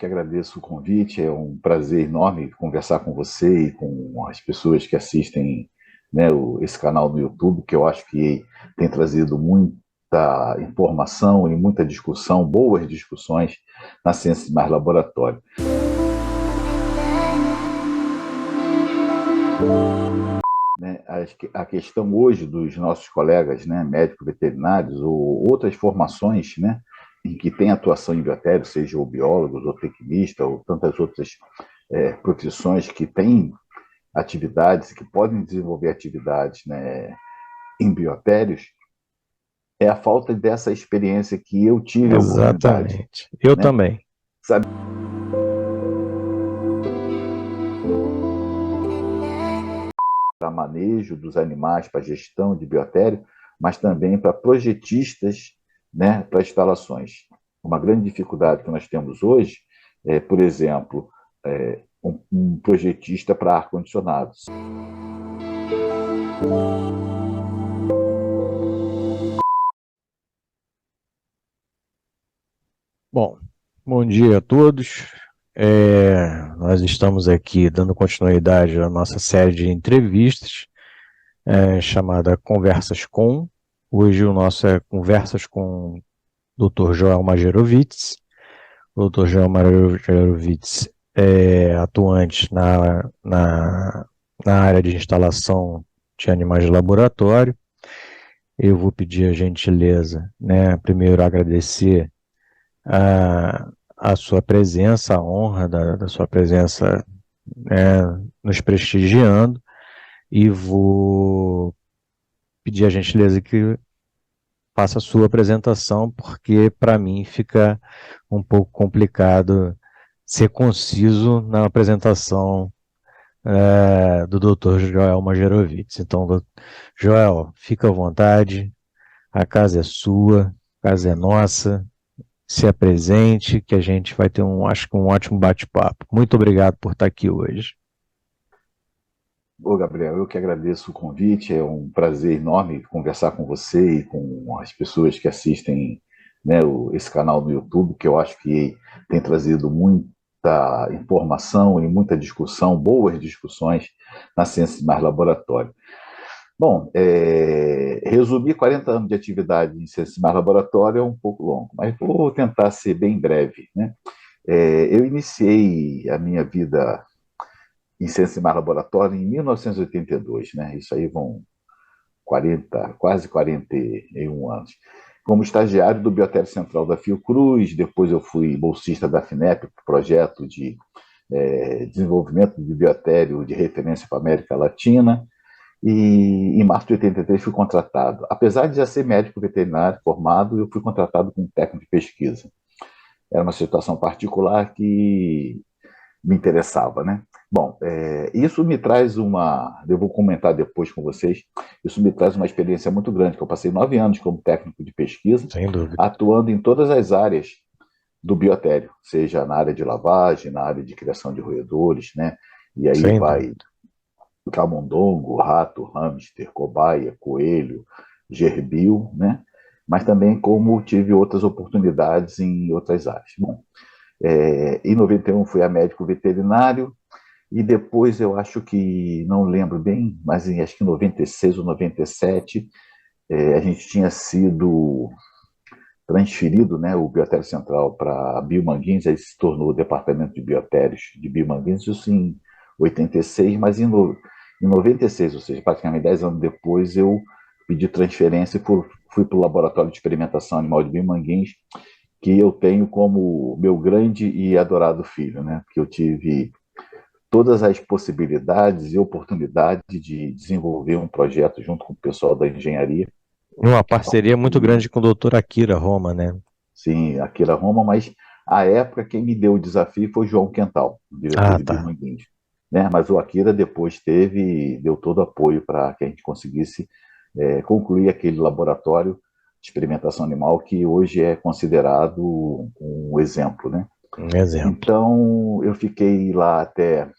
que agradeço o convite, é um prazer enorme conversar com você e com as pessoas que assistem, né, esse canal no YouTube, que eu acho que tem trazido muita informação e muita discussão, boas discussões na Ciência Mais Laboratório. Né, a questão hoje dos nossos colegas, né, médicos veterinários ou outras formações, né, em que tem atuação em biotério, seja o biólogos ou tecnista ou tantas outras profissões que têm atividades, que podem desenvolver atividades, né, em biotérios, é a falta dessa experiência que eu tive a oportunidade, Exatamente. Eu né, também. sabe, para manejo dos animais, para gestão de biotério, mas também para projetistas, né, para instalações. Uma grande dificuldade que nós temos hoje é, por exemplo, um projetista para ar-condicionados. Bom, bom dia a todos. Nós estamos aqui dando continuidade à nossa série de entrevistas, chamada Conversas com. Hoje o nosso é Conversas com o Dr. Joel Majerovitz. O Dr. Joel Majerovitz é atuante na área de instalação de animais de laboratório. Eu vou pedir a gentileza, né, primeiro agradecer a sua presença, a honra da sua presença, né, nos prestigiando, e vou pedir a gentileza que faça a sua apresentação, porque para mim fica um pouco complicado ser conciso na apresentação do Dr. Joel Majerovitz. Então, Joel, fica à vontade, a casa é sua, a casa é nossa. Se apresente, que a gente vai ter acho que um ótimo bate-papo. Muito obrigado por estar aqui hoje. Ô, Gabriel, eu que agradeço o convite, é um prazer enorme conversar com você e com as pessoas que assistem, né, esse canal no YouTube, que eu acho que tem trazido muita informação e muita discussão, boas discussões na Ciência Mais Laboratório. Bom, resumir 40 anos de atividade em Ciência Mais Laboratório é um pouco longo, mas vou tentar ser bem breve, né? Eu iniciei a minha vida em Ciência Mais Laboratório em 1982, né? Isso aí vão 40, quase 41 anos. Como estagiário do Biotério Central da Fiocruz, depois eu fui bolsista da FINEP, projeto de desenvolvimento de biotério de referência para a América Latina, e em março de 83 fui contratado. Apesar de já ser médico veterinário formado, eu fui contratado como técnico de pesquisa. Era uma situação particular que me interessava, né? Bom, isso me traz eu vou comentar depois com vocês, isso me traz uma experiência muito grande, que eu passei 9 anos como técnico de pesquisa, Sem dúvida. atuando em todas as áreas do biotério, seja na área de lavagem, na área de criação de roedores, né? E aí Sem vai dúvida. camundongo, rato, hamster, cobaia, coelho, gerbil, né? Mas também como tive outras oportunidades em outras áreas. Bom, em 91 fui a médico veterinário, e depois eu acho que, não lembro bem, mas acho que em 96 ou 97, a gente tinha sido transferido, né, o Biotério Central para Biomanguinhos, aí se tornou o Departamento de Biotérios de Biomanguinhos, isso em 86, mas em 96, ou seja, praticamente 10 anos depois, eu pedi transferência e fui para o Laboratório de Experimentação Animal de Biomanguinhos, que eu tenho como meu grande e adorado filho, né, porque eu tive todas as possibilidades e oportunidades de desenvolver um projeto junto com o pessoal da engenharia. Uma parceria muito grande com o Dr. Akira Roma, né? Sim, Akira Roma, mas à época quem me deu o desafio foi João Quental, diretor Ah, de tá. Biomanguinhos. Né? Mas o Akira depois deu todo o apoio para que a gente conseguisse concluir aquele laboratório de experimentação animal que hoje é considerado um exemplo. Né? Um exemplo. Então, eu fiquei lá até,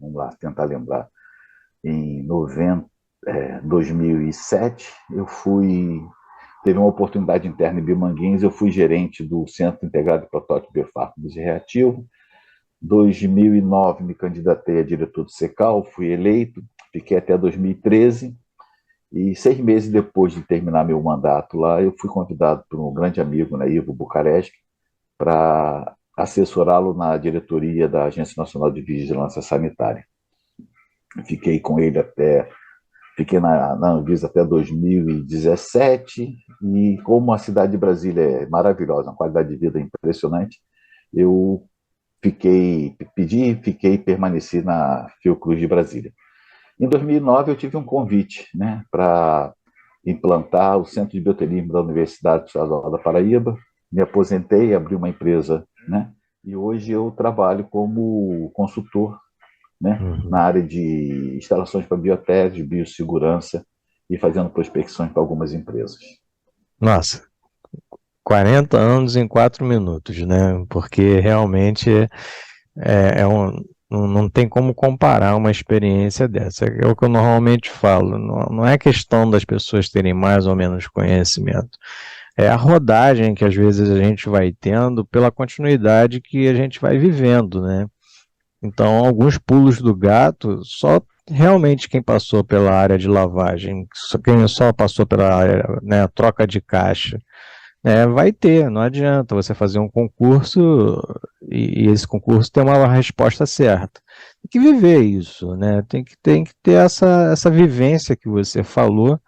vamos lá, tentar lembrar, em 2007, eu fui teve uma oportunidade interna em Bimanguins, eu fui gerente do Centro Integrado de Protótipo Biofármacos e Reativo. 2009 me candidatei a diretor do Secal, fui eleito, fiquei até 2013, e 6 meses depois de terminar meu mandato lá, eu fui convidado por um grande amigo, né, Ivo Bucaresc, para assessorá-lo na diretoria da Agência Nacional de Vigilância Sanitária. Fiquei com ele fiquei na Anvisa até 2017, e como a cidade de Brasília é maravilhosa, uma qualidade de vida impressionante, eu permaneci na Fiocruz de Brasília. Em 2009 eu tive um convite, né, para implantar o Centro de Bioterismo da Universidade Estadual da Paraíba. Me aposentei, abri uma empresa, né, e hoje eu trabalho como consultor, né, na área de instalações para biotéses, biossegurança e fazendo prospecções para algumas empresas. Nossa, 40 anos em 4 minutos, né? Porque realmente não tem como comparar uma experiência dessa. É o que eu normalmente falo. Não é questão das pessoas terem mais ou menos conhecimento. É a rodagem que às vezes a gente vai tendo pela continuidade que a gente vai vivendo, né? Então, alguns pulos do gato, só realmente quem passou pela área de lavagem, quem só passou pela área, né, troca de caixa, vai ter, não adianta você fazer um concurso e esse concurso ter uma resposta certa. Tem que viver isso, né? Tem que ter essa vivência que você falou,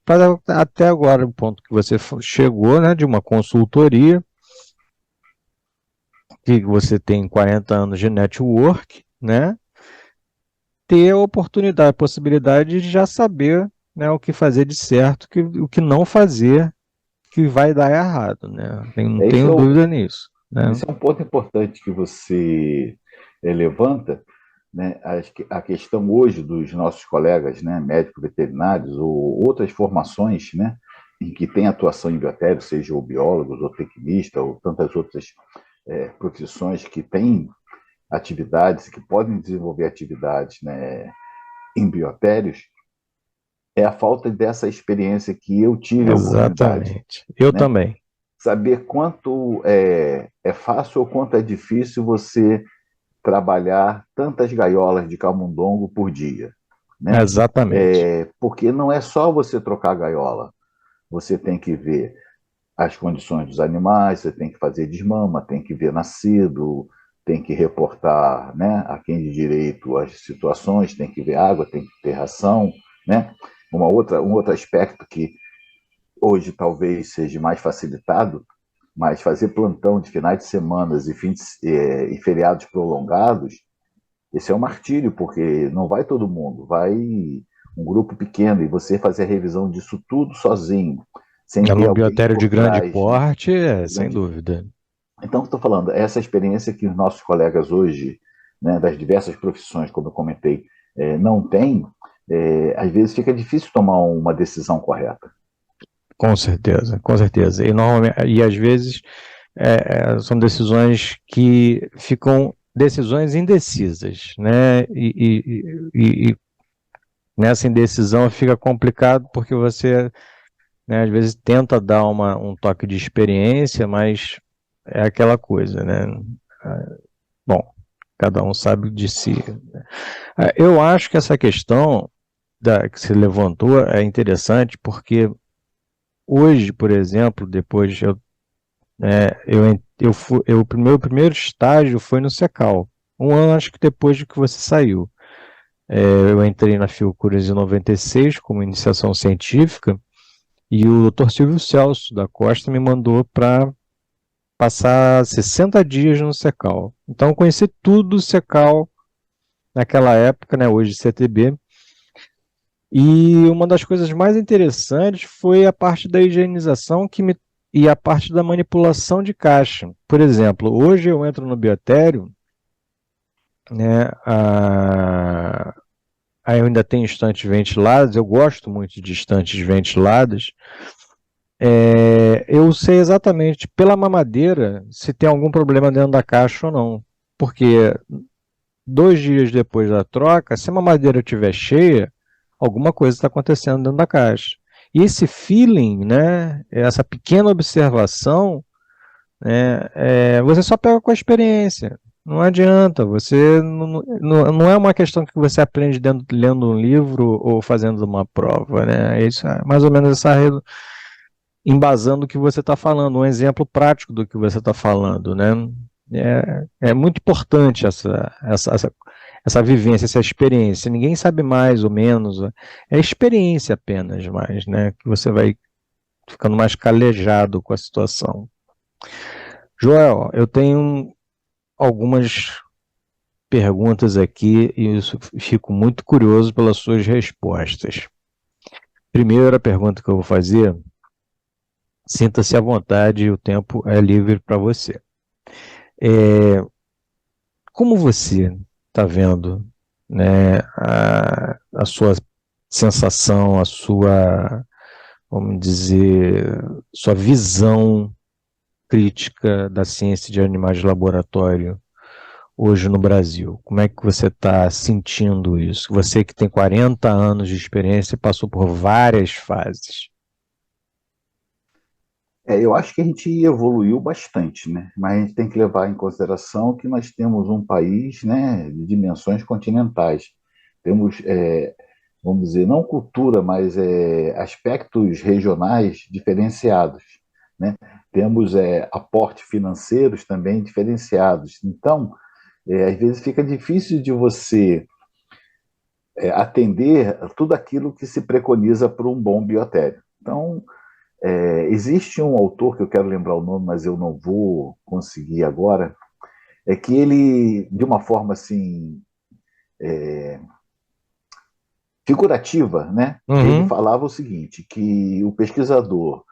para até agora, o ponto que você chegou, né, de uma consultoria, que você tem 40 anos de network, né? Ter a oportunidade, a possibilidade de já saber, né, o que fazer de certo, o que não fazer, que vai dar errado, né? Não Esse tenho é, dúvida nisso, né? esse é um ponto importante que você levanta, né? A questão hoje dos nossos colegas, né, médicos veterinários ou outras formações, né, em que tem atuação em biotério, seja ou biólogos, ou tecnistas, ou tantas outras profissões que têm atividades, que podem desenvolver atividades, né, em biotérios, é a falta dessa experiência que eu tive a oportunidade, Exatamente. Eu né? também. Saber quanto é fácil ou quanto é difícil você trabalhar tantas gaiolas de camundongo por dia, né? Exatamente. Porque não é só você trocar a gaiola, você tem que ver as condições dos animais, você tem que fazer desmama, tem que ver nascido, tem que reportar, né, a quem de direito as situações, tem que ver água, tem que ter ração, né? Um outro aspecto que hoje talvez seja mais facilitado, mas fazer plantão de finais de semana e feriados prolongados, esse é um martírio, porque não vai todo mundo, vai um grupo pequeno, e você fazer a revisão disso tudo sozinho, sem ter No alguém biotério de por grande trás, né? porte, sem Grande... dúvida. Então, estou falando, essa experiência que os nossos colegas hoje, né, das diversas profissões, como eu comentei, não têm, às vezes fica difícil tomar uma decisão correta. Com certeza, com certeza. E às vezes são decisões que ficam decisões indecisas, né? E nessa indecisão fica complicado porque você, né, às vezes tenta dar um toque de experiência, mas é aquela coisa, né? Bom, cada um sabe de si. Eu acho que essa questão que se levantou é interessante porque hoje, por exemplo, depois o meu primeiro estágio foi no Secal. Um ano, acho que depois de que você saiu. Eu entrei na Fiocruz em 96 como iniciação científica e o Dr. Silvio Celso da Costa me mandou para passar 60 dias no Secal. Então eu conheci tudo do Secal naquela época, né, hoje CTB. E uma das coisas mais interessantes foi a parte da higienização e a parte da manipulação de caixa. Por exemplo, hoje eu entro no biotério, né, aí eu ainda tenho estantes ventiladas, eu gosto muito de estantes ventiladas. Eu sei exatamente pela mamadeira se tem algum problema dentro da caixa ou não. Porque 2 dias depois da troca, se a mamadeira estiver cheia, alguma coisa está acontecendo dentro da caixa. E esse feeling, né, essa pequena observação, né, você só pega com a experiência. Não adianta, você não é uma questão que você aprende lendo um livro ou fazendo uma prova, né? Isso é mais ou menos embasando o que você está falando, um exemplo prático do que você está falando, né? É muito importante essa vivência, essa experiência. Ninguém sabe mais ou menos, é experiência apenas mais, né? Que você vai ficando mais calejado com a situação. Joel, eu tenho algumas perguntas aqui e eu fico muito curioso pelas suas respostas. Primeira pergunta que eu vou fazer, sinta-se à vontade, o tempo é livre para você. Como você está vendo, né, a sua sensação, a sua, vamos dizer, sua visão crítica da ciência de animais de laboratório hoje no Brasil? Como é que você está sentindo isso? Você que tem 40 anos de experiência e passou por várias fases. Eu acho que a gente evoluiu bastante, né? Mas a gente tem que levar em consideração que nós temos um país, né, de dimensões continentais. Temos, vamos dizer, não cultura, mas aspectos regionais diferenciados, né? Temos aportes financeiros também diferenciados. Então, às vezes fica difícil de você atender tudo aquilo que se preconiza para um bom biotério. Então, existe um autor que eu quero lembrar o nome, mas eu não vou conseguir agora, é que ele, de uma forma assim, figurativa, né, ele Uhum. falava o seguinte, que o pesquisador,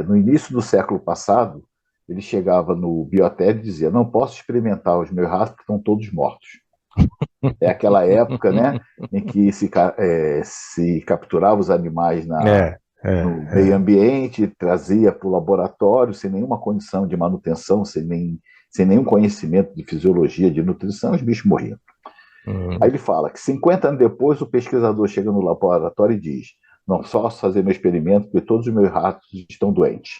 no início do século passado, ele chegava no biotério e dizia, não posso experimentar os meus ratos porque estão todos mortos. É aquela época, né, em que se capturava os animais É, no meio é. ambiente, trazia para o laboratório sem nenhuma condição de manutenção, sem nenhum conhecimento de fisiologia, de nutrição, os bichos morriam. Aí Uhum. ele fala que 50 anos depois o pesquisador chega no laboratório e diz: não posso fazer meu experimento porque todos os meus ratos estão doentes.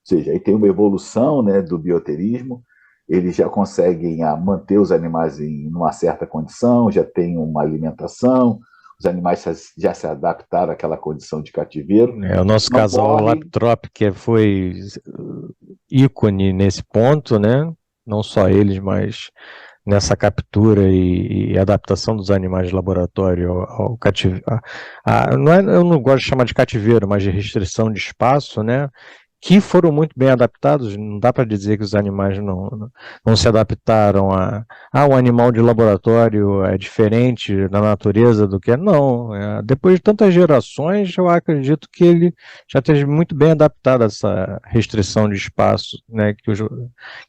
Ou seja, aí tem uma evolução, né, do bioterismo, eles já conseguem manter os animais em uma certa condição, já tem uma alimentação, os animais já se adaptaram àquela condição de cativeiro, O nosso não casal morrem. Laptrop, que foi ícone nesse ponto, né? Não só eles, mas nessa captura e adaptação dos animais de laboratório ao cativeiro. Não é, eu não gosto de chamar de cativeiro, mas de restrição de espaço, né? Que foram muito bem adaptados, não dá para dizer que os animais não se adaptaram o animal de laboratório é diferente na natureza do que não. Depois de tantas gerações, eu acredito que ele já esteja muito bem adaptado a essa restrição de espaço, né, que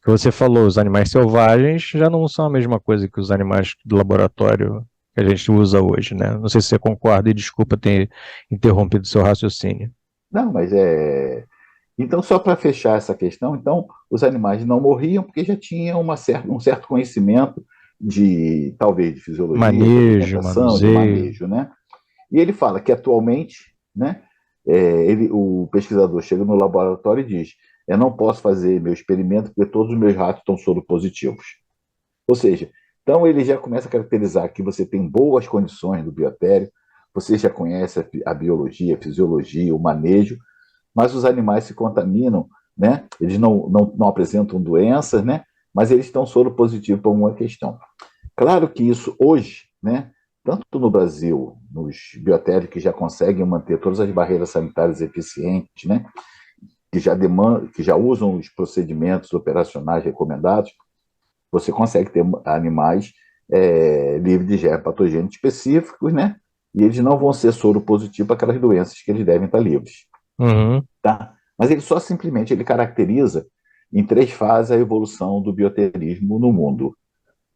você falou, os animais selvagens já não são a mesma coisa que os animais do laboratório que a gente usa hoje, né? Não sei se você concorda e desculpa ter interrompido seu raciocínio. Não, mas Então, só para fechar essa questão, então, os animais não morriam porque já tinham um certo conhecimento talvez, de fisiologia, de Manejo, alimentação, de manuseio. manejo, né? E ele fala que atualmente, né, o pesquisador chega no laboratório e diz: eu não posso fazer meu experimento porque todos os meus ratos estão soropositivos. Ou seja, então ele já começa a caracterizar que você tem boas condições do biotério, você já conhece a biologia, a fisiologia, o manejo, mas os animais se contaminam, né? Eles não apresentam doenças, né? Mas eles estão soropositivos por uma questão. Claro que isso hoje, né? Tanto no Brasil, nos biotéricos que já conseguem manter todas as barreiras sanitárias eficientes, né? Que já usam os procedimentos operacionais recomendados, você consegue ter animais livres de germes patogênicos específicos, né? E eles não vão ser soro positivo para aquelas doenças que eles devem estar livres, Uhum. tá? Mas ele só simplesmente ele caracteriza em três fases a evolução do bioterismo no mundo,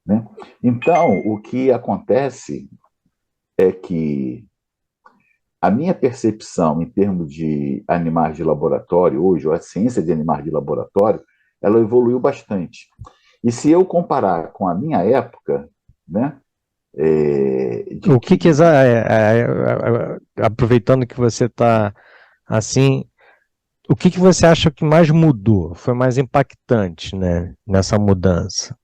né? Então, o que acontece é que a minha percepção em termos de animais de laboratório hoje, ou a ciência de animais de laboratório, ela evoluiu bastante. E se eu comparar com a minha época, né, de que aproveitando que você está assim, o que você acha que mais mudou? Foi mais impactante, né, nessa mudança?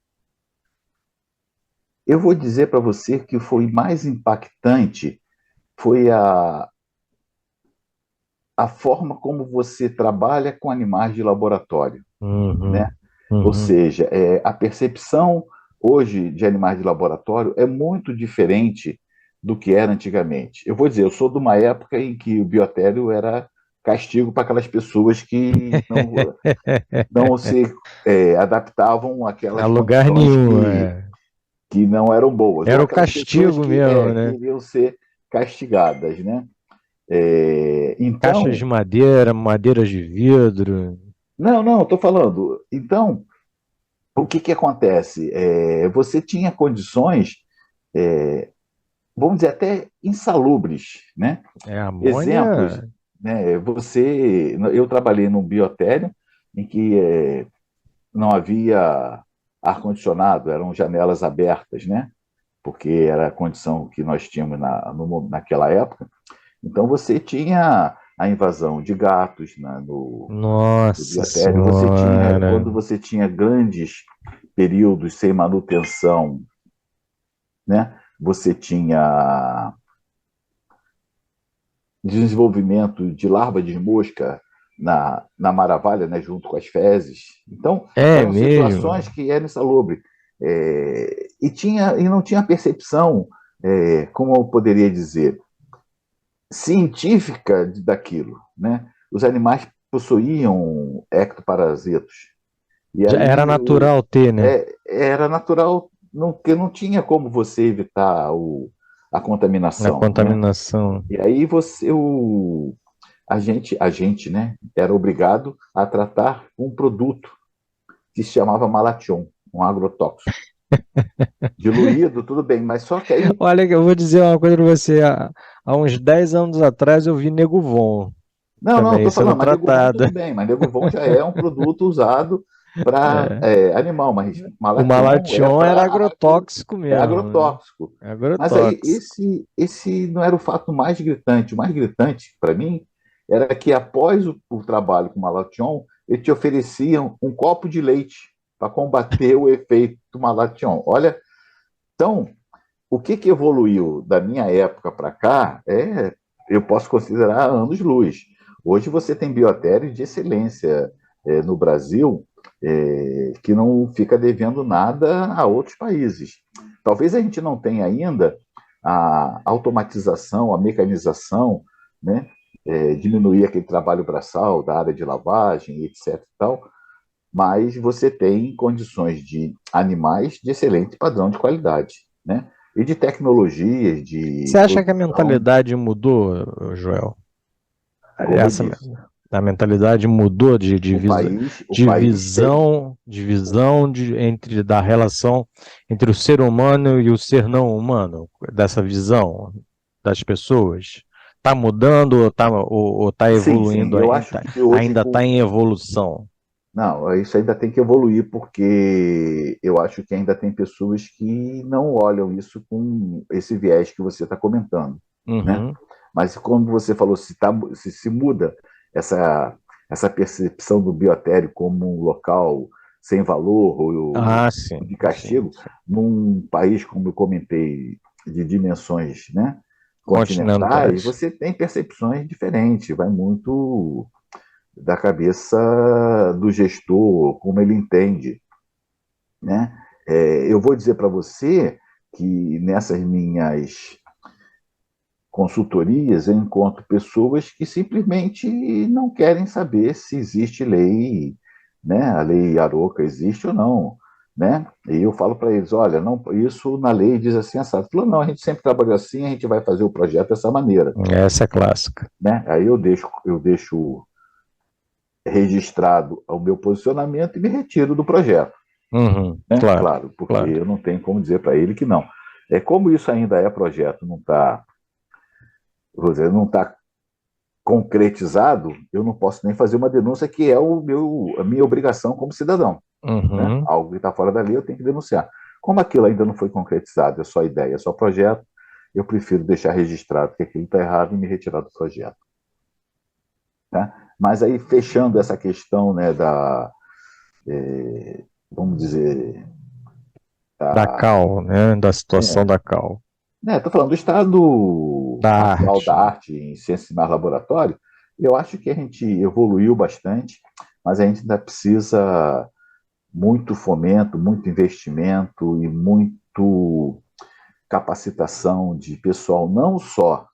eu vou dizer para você que foi mais impactante foi a forma como você trabalha com animais de laboratório, né? Uhum, Ou uhum. seja, a percepção hoje de animais de laboratório é muito diferente do que era antigamente. Eu vou dizer, eu sou de uma época em que o biotério era castigo para aquelas pessoas que não se adaptavam A àquelas lugar condições nenhum, é. que não eram boas, ou Era o aquelas pessoas castigo que mesmo, né? queriam ser castigadas, né? Caixas de Então, madeira, madeiras de vidro. não, estou falando. Então, o que que acontece? Você tinha condições, é, vamos dizer, até insalubres, né? É, Exemplos, amônia. né? Eu trabalhei num biotério em que não havia ar-condicionado, eram janelas abertas, né? Porque era a condição que nós tínhamos naquela época. Então você tinha a invasão de gatos no Nossa biotério, você tinha, Senhora. quando você tinha grandes períodos sem manutenção, né? Você tinha desenvolvimento de larva de mosca na maravalha, né, junto com as fezes. Então, É eram situações mesmo. que eram insalubres. E não tinha percepção, como eu poderia dizer, científica daquilo. Né? Os animais possuíam ectoparasitos. E Já era aí natural ter, né? era natural, que não tinha como você evitar a Na contaminação. Né? contaminação. E aí a gente, né, era obrigado a tratar um produto que se chamava Malation, um agrotóxico. Diluído, tudo bem, mas só que aí. Olha, que eu vou dizer uma coisa pra você. Há uns 10 anos atrás eu vi Nego Von Não, também estou sendo falando, mas Neguvon tratado. tudo bem, mas Neguvon já é um produto usado para É. animal, mas O Malation é Malation era para agrotóxico mesmo, né? agrotóxico. Mas aí Agrotóxico. esse não era o fato mais gritante. O mais gritante para mim era que após o trabalho com Malation, eles te ofereciam um copo de leite para combater o efeito do Malation. Olha, então, o que que evoluiu da minha época para cá eu posso considerar anos-luz. Hoje você tem biotério de excelência no Brasil, que não fica devendo nada a outros países. Talvez a gente não tenha ainda a automatização, a mecanização, né? Diminuir aquele trabalho braçal da área de lavagem, etc. E tal, mas você tem condições de animais de excelente padrão de qualidade, né? E de tecnologias Você de acha que a produção, mentalidade mudou, Joel? como eu Essa, disse, a mentalidade mudou o país tem. de visão entre da relação entre o ser humano e o ser não humano, dessa visão das pessoas. Está mudando ou tá Sim, evoluindo eu acho que hoje ainda está com. em evolução? Não, isso ainda tem que evoluir, porque eu acho que ainda tem pessoas que não olham isso com esse viés que você está comentando, né? Uhum. Mas como você falou, se muda essa, essa percepção do biotério como um local sem valor ou Ah, sim, de sim, castigo, sim. num país, como eu comentei, de dimensões, né, continentais, Continentais. você tem percepções diferentes, vai muito da cabeça do gestor, como ele entende, né? Eu vou dizer para você que nessas minhas consultorias eu encontro pessoas que simplesmente não querem saber se existe lei, né? A lei Aroca existe ou não, né? E eu falo para eles, olha, não, isso na lei diz assim, assado. Falou, não, a gente sempre trabalhou assim, a gente vai fazer o projeto dessa maneira, Essa é clássica. né? Aí eu deixo registrado o meu posicionamento e me retiro do projeto, Uhum, né? claro, Claro, porque claro. eu não tenho como dizer para ele que não. Como isso ainda é projeto, não está, vou dizer, não está concretizado, eu não posso nem fazer uma denúncia que é a minha obrigação como cidadão, né? Uhum. Algo que está fora da lei eu tenho que denunciar. Como aquilo ainda não foi concretizado, é só ideia, é só projeto, eu prefiro deixar registrado que aquilo está errado e me retirar do projeto. Tá? Mas aí, fechando essa questão, né, vamos dizer, Da da, Cal, né? Da situação é, da Cal. estou falando do estado Da atual da arte, né? arte em ciências mais laboratório, eu acho que a gente evoluiu bastante, mas a gente ainda precisa muito fomento, muito investimento e muito capacitação de pessoal, não só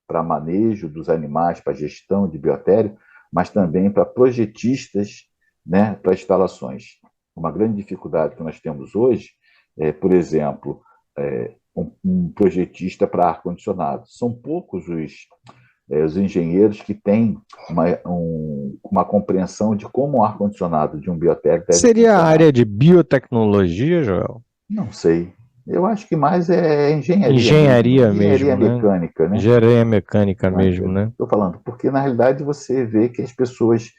para manejo dos animais, para gestão de biotério, mas também para projetistas, né, para instalações. Uma grande dificuldade que nós temos hoje é, por exemplo, um projetista para ar-condicionado. São poucos os engenheiros que têm uma compreensão de como o ar-condicionado de um biotério deve Seria a funcionar. área de biotecnologia, Joel? Não sei. Eu acho que mais é engenharia mesmo, Engenharia engenharia mesmo, né? mecânica, né? Engenharia mecânica mesmo, né? Estou falando, porque na realidade você vê que as pessoas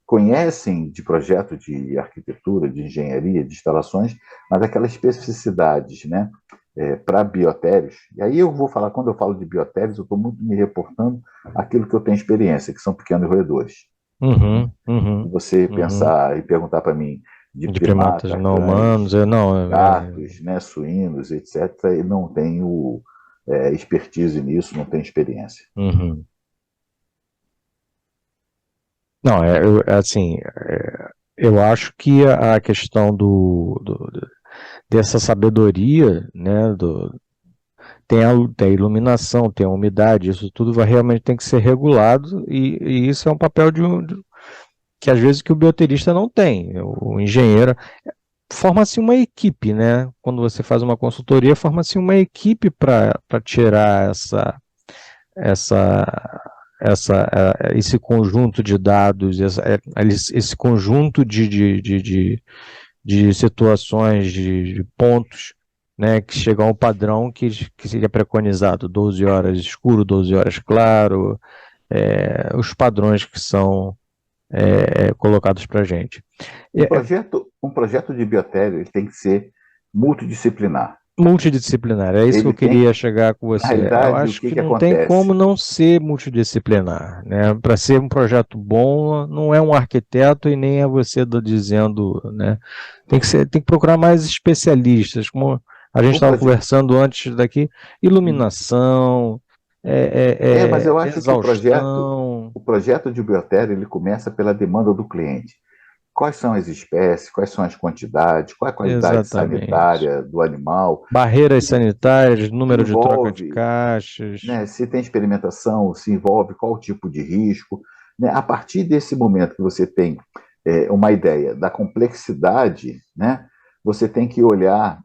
conhecem de projeto de arquitetura, de engenharia, de instalações, mas aquelas especificidades, né, para biotérios. E aí eu vou falar, quando eu falo de biotérios, eu estou muito me reportando aquilo que eu tenho experiência, que são pequenos roedores. Né? Uhum, Se uhum, você uhum. pensar e perguntar para mim de De primatas primata, não humanos, cães, eu não. gatos, né, suínos, etc., eu não tenho expertise nisso, não tenho experiência. Uhum. Não, assim, eu acho que a questão dessa sabedoria, né, tem a iluminação, tem a umidade, isso tudo vai realmente tem que ser regulado e isso é um papel que às vezes que o bioterista não tem. O engenheiro forma-se uma equipe, né? Quando você faz uma consultoria, forma-se uma equipe para tirar essa, esse conjunto de dados, esse conjunto de situações, de pontos, né, que chegam ao padrão que seria preconizado, 12 horas escuro, 12 horas claro, os padrões que são colocados para a gente. Um projeto de biotério ele tem que ser multidisciplinar. Multidisciplinar, é isso que Ele eu tem queria que, chegar com na você. Eu realidade, o acho que que que não tem como acontece? não ser multidisciplinar, né? Para ser um projeto bom, não é um arquiteto e nem é você dizendo, né? Tem que procurar mais especialistas, como a gente O estava proje... conversando antes daqui, iluminação, Mas eu acho que exaustão, o projeto de biotério ele começa pela demanda do cliente. Quais são as espécies, quais são as quantidades, qual é a qualidade exatamente. sanitária do animal, Barreiras sanitárias, número de troca de envolve, caixas. né, se tem experimentação, se envolve qual tipo de risco. Né? A partir desse momento que você tem uma ideia da complexidade, né, você tem que olhar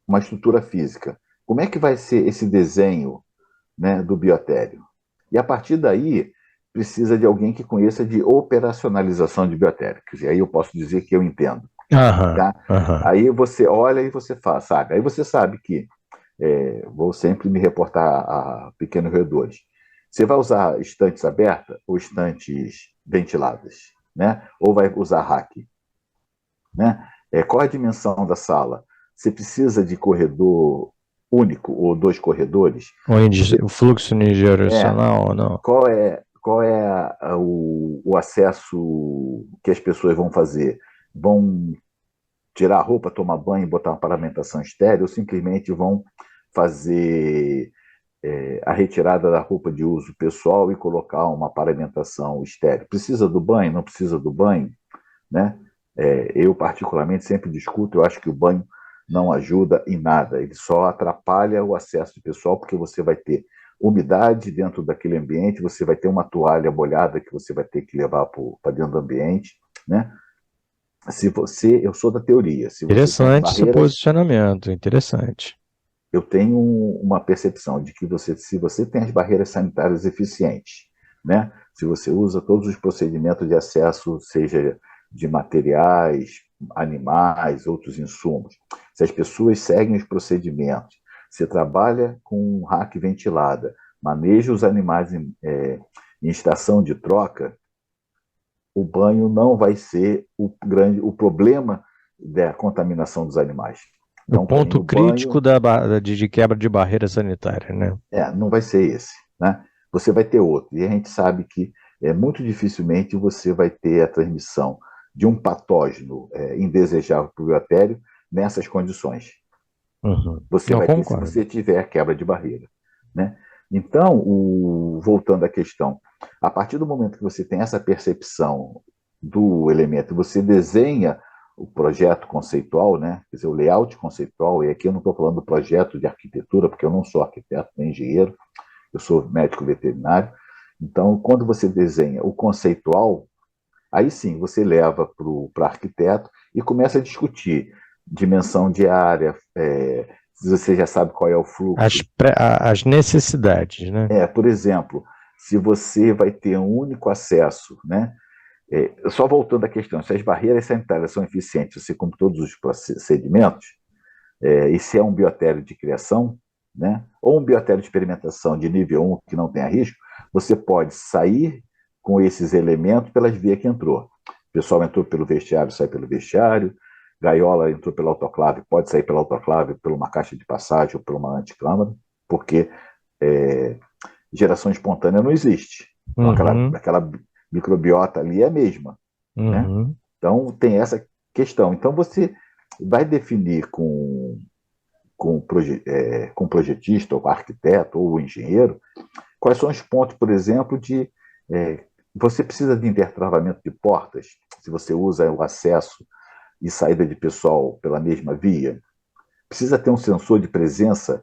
uma estrutura física. Como é que vai ser esse desenho, né, do biotério? E a partir daí, precisa de alguém que conheça de operacionalização de biotério. Quer dizer, aí eu posso dizer que eu entendo. Aham, Tá? aham. Aí você olha e você faz, sabe? Aí você sabe que vou sempre me reportar a pequenos roedores. Você vai usar estantes abertas ou estantes ventiladas? Né? Ou vai usar rack? Né? Qual a dimensão da sala? Você precisa de corredor único ou dois corredores? Você, O fluxo é, unidirecional ou não? qual é o acesso que as pessoas vão fazer? Vão tirar a roupa, tomar banho e botar uma paramentação estéreo ou simplesmente vão fazer a retirada da roupa de uso pessoal e colocar uma paramentação estéreo? Precisa do banho? Não precisa do banho? Né? Eu, particularmente, sempre discuto, eu acho que o banho não ajuda em nada, ele só atrapalha o acesso pessoal, porque você vai ter umidade dentro daquele ambiente, você vai ter uma toalha molhada que você vai ter que levar para dentro do ambiente, né? Eu sou da teoria, se você tem as Interessante seu barreiras, posicionamento, interessante. eu tenho uma percepção de que se você tem as barreiras sanitárias eficientes, né? Se você usa todos os procedimentos de acesso, seja de materiais, animais, outros insumos, se as pessoas seguem os procedimentos, você trabalha com rack ventilada, maneja os animais em estação de troca, o banho não vai ser o problema da contaminação dos animais. O Então, tem ponto o crítico banho, de quebra de barreira sanitária, né? não vai ser esse, né? Você vai ter outro. E a gente sabe que muito dificilmente você vai ter a transmissão de um patógeno indesejável para o biotério nessas condições. Uhum. Você Eu vai ter se concordo. você tiver a quebra de barreira, né? Então, voltando à questão, a partir do momento que você tem essa percepção do elemento, você desenha o projeto conceitual, né? Quer dizer, o layout conceitual, e aqui eu não estou falando do projeto de arquitetura, porque eu não sou arquiteto nem engenheiro, eu sou médico veterinário. Então, quando você desenha o conceitual, aí sim você leva para arquiteto e começa a discutir dimensão de área, se você já sabe qual é o fluxo. As necessidades, né? Por exemplo, se você vai ter um único acesso, né? Só voltando à questão, se as barreiras sanitárias são eficientes, você cumpre todos os procedimentos, e se é um biotério de criação, né? Ou um biotério de experimentação de nível 1 que não tenha risco, você pode sair com esses elementos pelas vias que entrou. O pessoal entrou pelo vestiário, sai pelo vestiário. Gaiola entrou pela autoclave, pode sair pela autoclave, por uma caixa de passagem ou por uma anticâmara, porque é, geração espontânea não existe. Então, Uhum, aquela microbiota ali é a mesma, né? uhum. Então, tem essa questão. Então, você vai definir com o projetista, ou com o arquiteto, ou o engenheiro, quais são os pontos, por exemplo, de. Você precisa de intertravamento de portas, se você usa o acesso e saída de pessoal pela mesma via. Precisa ter um sensor de presença,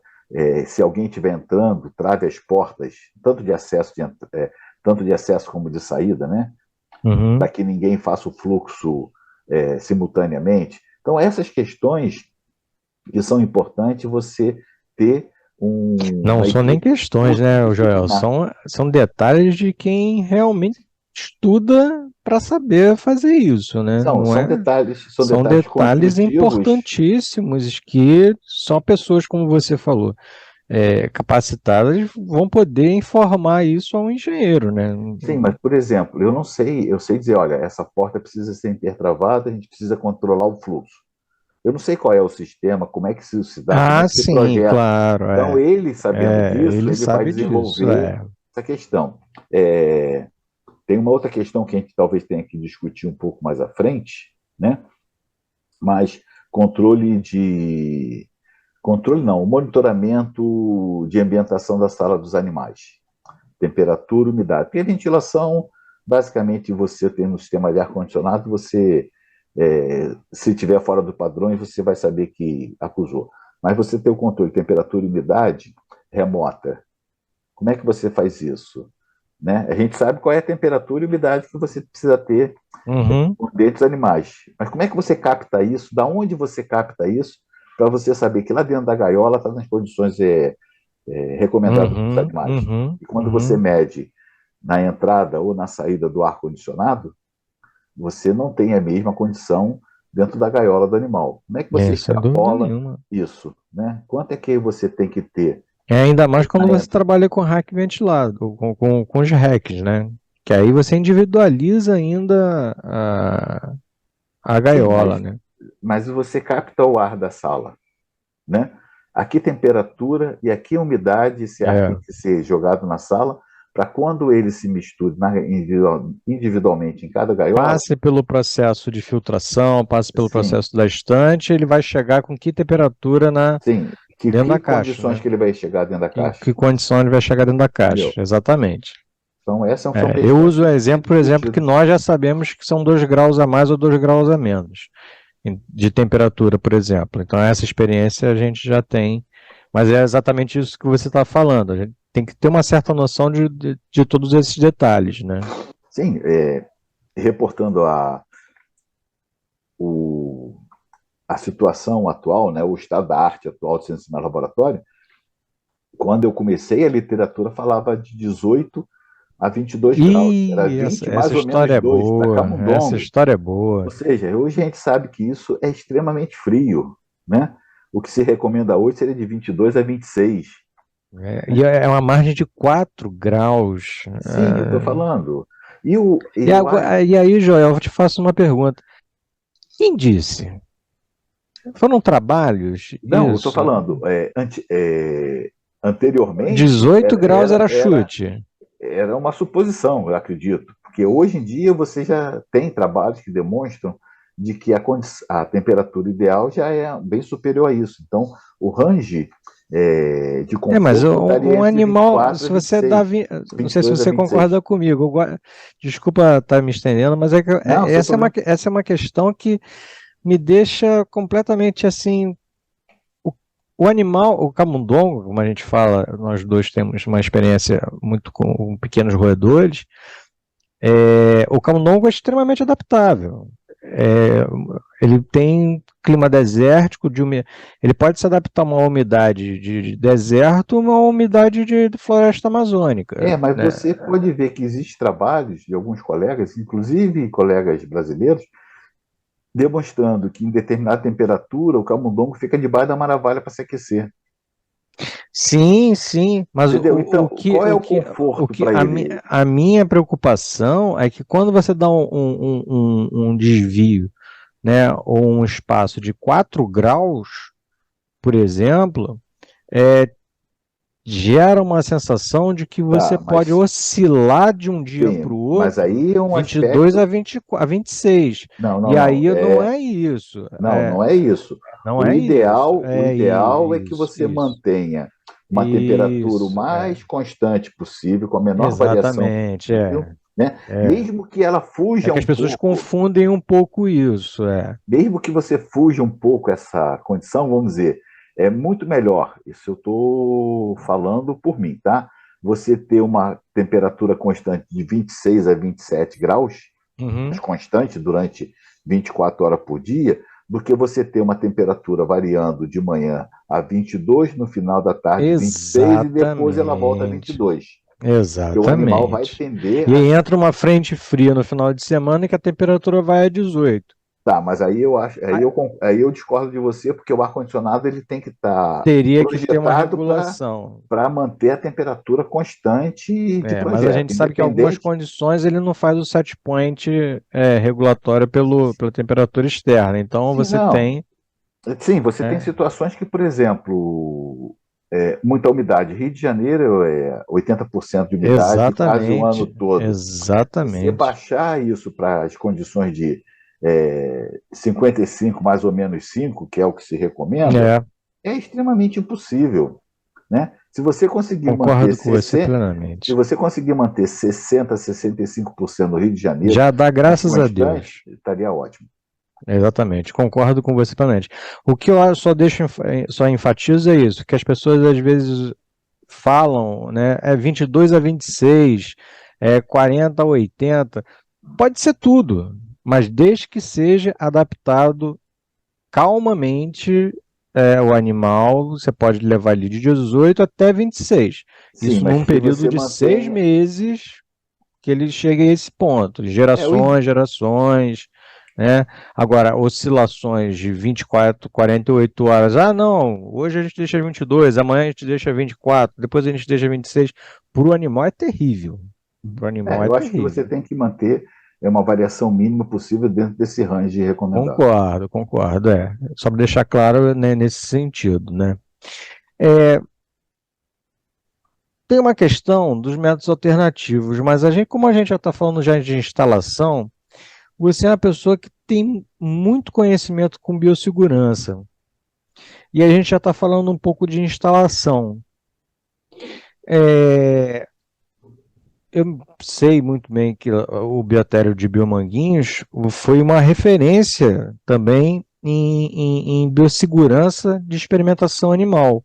se alguém estiver entrando, trave as portas, tanto de acesso como de saída, né? Para Uhum. que ninguém faça o fluxo simultaneamente. Então, essas questões que são importantes você ter Não uma são nem equipe questões, né, Joel? multidisciplinar. São detalhes de quem realmente estuda para saber fazer isso, né? Não São é? detalhes, são São detalhes detalhes construtivos. importantíssimos que só pessoas, como você falou, capacitadas vão poder informar isso ao engenheiro, né? Sim, mas, por exemplo, eu sei dizer, olha, essa porta precisa ser intertravada, a gente precisa controlar o fluxo. Eu não sei qual é o sistema, como é que isso se dá, como é Ah, que se sim, projeta. claro, Então, ele sabendo disso, ele ele vai sabe disso, desenvolver essa questão. É, tem uma outra questão que a gente talvez tenha que discutir um pouco mais à frente, né? Mas controle de. Controle não, monitoramento de ambientação da sala dos animais. Temperatura, umidade. Porque a ventilação, basicamente, você tem no sistema de ar-condicionado, se tiver fora do padrão, você vai saber que acusou. Mas você tem o controle de temperatura e umidade remota. Como é que você faz isso? Né? A gente sabe qual é a temperatura e umidade que você precisa ter Uhum, por dentro dos animais. Mas como é que você capta isso? Da onde você capta isso? Para você saber que lá dentro da gaiola está nas condições recomendadas para os uhum, animais. uhum, E quando você uhum. mede na entrada ou na saída do ar-condicionado, você não tem a mesma condição dentro da gaiola do animal. Como é que você Sem dúvida extrapola nenhuma. isso? Né? Quanto é que você tem que ter Ainda mais quando na você entrada? trabalha com rack ventilado, com os racks, né? Que aí você individualiza ainda a Sim, gaiola, né? mas você capta o ar da sala. Né? Aqui temperatura e aqui umidade, esse ar tem É, que ser jogado na sala para quando ele se misture individualmente em cada gaiola, passe pelo processo de filtração, passe pelo sim, processo da estante, ele vai chegar com que temperatura sim, dentro que da caixa, condições né? que ele vai chegar dentro da caixa, Que condição ele vai chegar dentro da entendeu? caixa, exatamente. Então essas são Eu questões uso que o têm que ser exemplo, por exemplo, que discutidas. nós já sabemos que são 2 graus a mais ou 2 graus a menos de temperatura, por exemplo. Então, essa experiência a gente já tem, mas é exatamente isso que você está falando. A gente tem que ter uma certa noção de todos esses detalhes, né? Sim, reportando o, a situação atual, né, o estado da arte atual de ciência no laboratório, quando eu comecei a literatura falava de 18 a 22 graus. Era E 20 essa mais ou menos história é 2 para boa, essa Camundongo. história é Ou boa. seja, hoje a gente sabe que isso é extremamente frio, né? O que se recomenda hoje seria de 22 a 26. E é uma margem de 4 graus. Sim, eu estou falando. E E, o ar, agora, e aí, Joel, eu te faço uma pergunta. Quem disse? Foram trabalhos, Não, eu estou isso. falando, anteriormente 18 graus era chute. era uma suposição, eu acredito, porque hoje em dia você já tem trabalhos que demonstram de que a temperatura ideal já é bem superior a isso. Então, o range de Mas conforto estaria um entre animal, 24 a se você dá. 26, Não sei se 22 a você 26. concorda comigo. Desculpa estar me estendendo, mas Não, sem problema. essa é uma questão que me deixa completamente assim. O, o animal, o camundongo, como a gente fala, nós dois temos uma experiência muito com pequenos roedores. O camundongo é extremamente adaptável. É, ele tem clima desértico, ele pode se adaptar a uma umidade de deserto, uma umidade de floresta amazônica, Mas né? você pode ver que existem trabalhos de alguns colegas, inclusive colegas brasileiros, demonstrando que em determinada temperatura o camundongo fica debaixo da maravilha para se aquecer. Sim, sim, mas Entendeu? Então, qual é o conforto para ele? a minha preocupação é que quando você dá um desvio, né, ou um espaço de 4 graus, por exemplo, é, gera uma sensação de que você Tá, pode mas oscilar de um dia para sim, o mas outro aí é um 22 aspecto. a 24, a 26. Não, não, E não. aí não é isso. Não, não é isso. Não é isso. O ideal é que Isso, você isso. mantenha uma temperatura o Isso, mais constante possível, com a menor variação exatamente, possível, né? é. Mesmo que ela É fuja que um as pessoas pouco, confundem um pouco isso, é. mesmo que você fuja um pouco essa condição, vamos dizer, é muito melhor. Isso eu estou falando por mim, tá? Você ter uma temperatura constante de 26 a 27 graus, mas Uhum. constante durante 24 horas por dia, do que você ter uma temperatura variando de manhã a 22, no final da tarde 26 e depois ela volta a Exatamente. 22. Porque o animal vai Exatamente. tender E a aí se. entra uma frente fria no final de semana e que a temperatura vai a 18. Tá, mas aí eu acho, aí eu discordo de você, porque o ar-condicionado ele tem que estar Teria que ter uma projetado regulação. para manter a temperatura constante de Mas a projeto, gente sabe que em algumas independente. condições ele não faz o set point regulatório pela temperatura externa. Então Sim, você não. tem. Sim, você tem É, situações que, por exemplo, muita umidade. Rio de Janeiro é 80% de umidade quase o ano exatamente. todo. Você Exatamente. baixar isso para as condições de 55 mais ou menos 5, que é o que se recomenda, É, é extremamente impossível. Né? concordo com você Se plenamente. você conseguir manter 60, 65% no Rio de Janeiro, Já dá mas graças a constante, Deus. estaria ótimo. Exatamente, concordo com você plenamente. O que eu só deixo, só enfatizo é isso, que as pessoas às vezes falam, né, é 22 a 26, é 40 a 80, pode ser tudo, mas desde que seja adaptado calmamente o animal, você pode levar ali de 18 até 26. Sim, Isso mas num que período você de 6 meses que ele chegue a esse ponto. é, o, ide- Gerações, gerações, né? Agora, oscilações de 24, 48 horas. Ah, não, hoje a gente deixa 22, amanhã a gente deixa 24, depois a gente deixa 26. Para o animal é terrível. Para o animal é eu acho que você terrível. tem que manter uma variação mínima possível dentro desse range recomendado. Concordo, concordo, é. Só para deixar claro, né, nesse sentido, né? É, tem uma questão dos métodos alternativos, mas como a gente já está falando já de instalação, você é uma pessoa que tem muito conhecimento com biossegurança. E a gente já está falando um pouco de instalação. É, eu sei muito bem que o biotério de Biomanguinhos foi uma referência também em biossegurança de experimentação animal.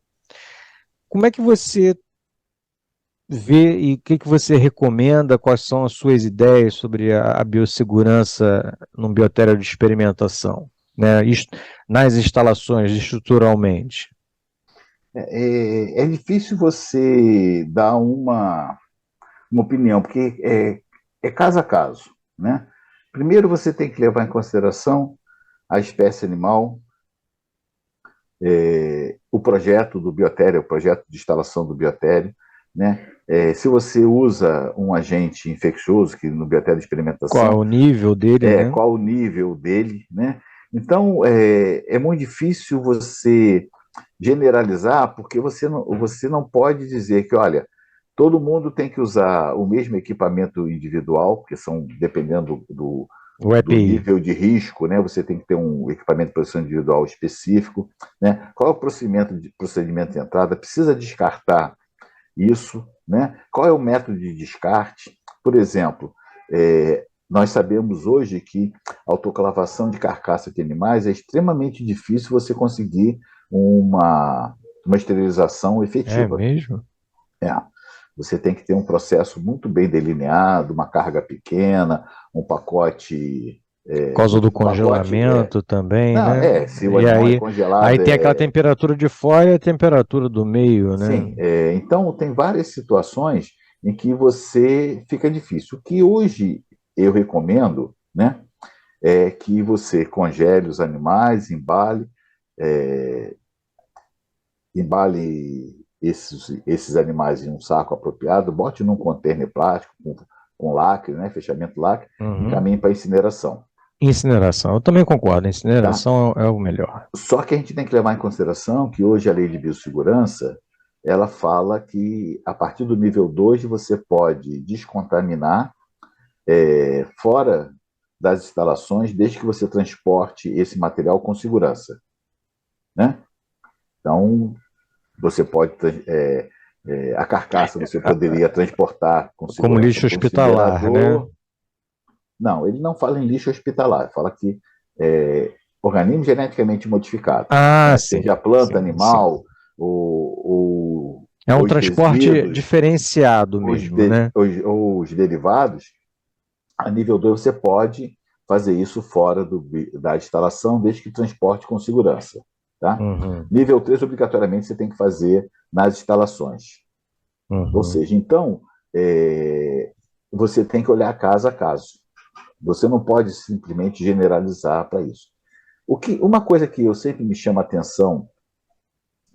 Como é que você vê e o que você recomenda? Quais são as suas ideias sobre a biossegurança num biotério de experimentação, né? Nas instalações, estruturalmente? É difícil você dar uma opinião, porque é caso a caso. Né? Primeiro, você tem que levar em consideração a espécie animal, o projeto do biotério, o projeto de instalação do biotério. Né? Se você usa um agente infeccioso, que no biotério de Qual é experimentação, o nível dele, né? qual o nível dele, né? Então, é muito difícil você generalizar, porque você não pode dizer que, olha, todo mundo tem que usar o mesmo equipamento individual, porque são, dependendo O do EPI. nível de risco, né? Você tem que ter um equipamento de proteção individual específico, né? Qual é o procedimento de entrada? Precisa descartar isso, né? Qual é o método de descarte? Por exemplo, nós sabemos hoje que a autoclavação de carcaça de animais é extremamente difícil você conseguir uma esterilização É efetiva. mesmo? É. Você tem que ter um processo muito bem delineado, uma carga pequena, um pacote. Por causa do Um pacote congelamento também, não, né? se o E animal é aí congelado, tem aquela temperatura de fora e a temperatura do meio, né? sim. Então, tem várias situações em que você fica difícil. O que hoje eu recomendo, né, é que você congele os animais, é, embale esses animais em um saco apropriado, bote num container plástico com lacre, né, fechamento lacre, e Uhum. encaminhe para incineração. Incineração. Eu também concordo, Tá? incineração é o melhor. Só que a gente tem que levar em consideração que hoje a lei de biossegurança ela fala que a partir do nível 2 você pode descontaminar fora das instalações desde que você transporte esse material com segurança. Né? Então, você pode. A carcaça você poderia transportar com Como segurança lixo para o hospitalar, né? incinerador. Não, ele não fala em lixo hospitalar, fala que organismo geneticamente modificado, Ah, né? sim, Seja planta, sim, sim. animal, É um os transporte resíduos, diferenciado mesmo, né? os derivados, a nível 2 você pode fazer isso fora da instalação, desde que transporte com segurança. Tá? Uhum, Nível 3 obrigatoriamente, você tem que fazer nas instalações. Ou uhum. seja, então, você tem que olhar caso a caso. Você não pode simplesmente generalizar para isso. Uma coisa que eu sempre me chama a atenção,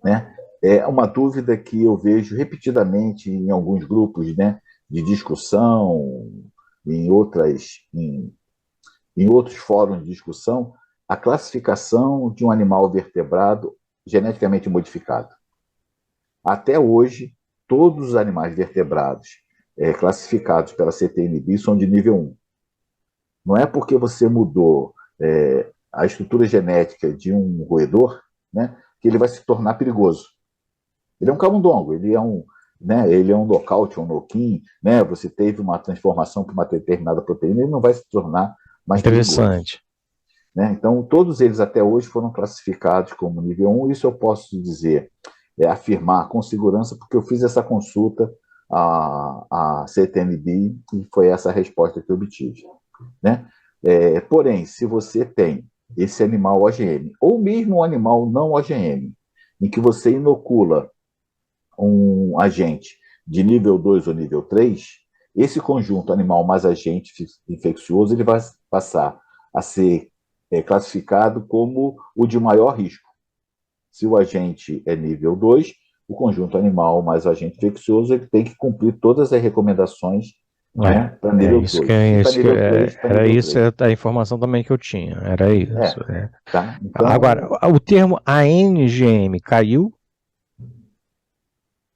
né, é uma dúvida que eu vejo repetidamente em alguns grupos, né, de discussão, em em outros fóruns de discussão, a classificação de um animal vertebrado geneticamente modificado. Até hoje, todos os animais vertebrados classificados pela CTNB são de nível 1. Não é porque você mudou a estrutura genética de um roedor, né, que ele vai se tornar perigoso. Ele é um camundongo, ele é um nocaute, um noquim, né? Você teve uma transformação para uma determinada proteína, ele não vai se tornar mais perigoso. Interessante. Né? Então, todos eles até hoje foram classificados como nível 1, isso eu posso dizer, afirmar com segurança, porque eu fiz essa consulta à CTNB e foi essa a resposta que eu obtive. Né? Porém, se você tem esse animal OGM, ou mesmo um animal não OGM, em que você inocula um agente de nível 2 ou nível 3, esse conjunto animal mais agente infeccioso ele vai passar a ser classificado como o de maior risco. Se o agente é nível 2, o conjunto animal mais agente infeccioso ele tem que cumprir todas as recomendações, né, para É nível isso 2. E para nível 3, para era nível isso 3. a informação também que eu tinha. Era isso. Tá? Agora, Então, o termo ANGM caiu?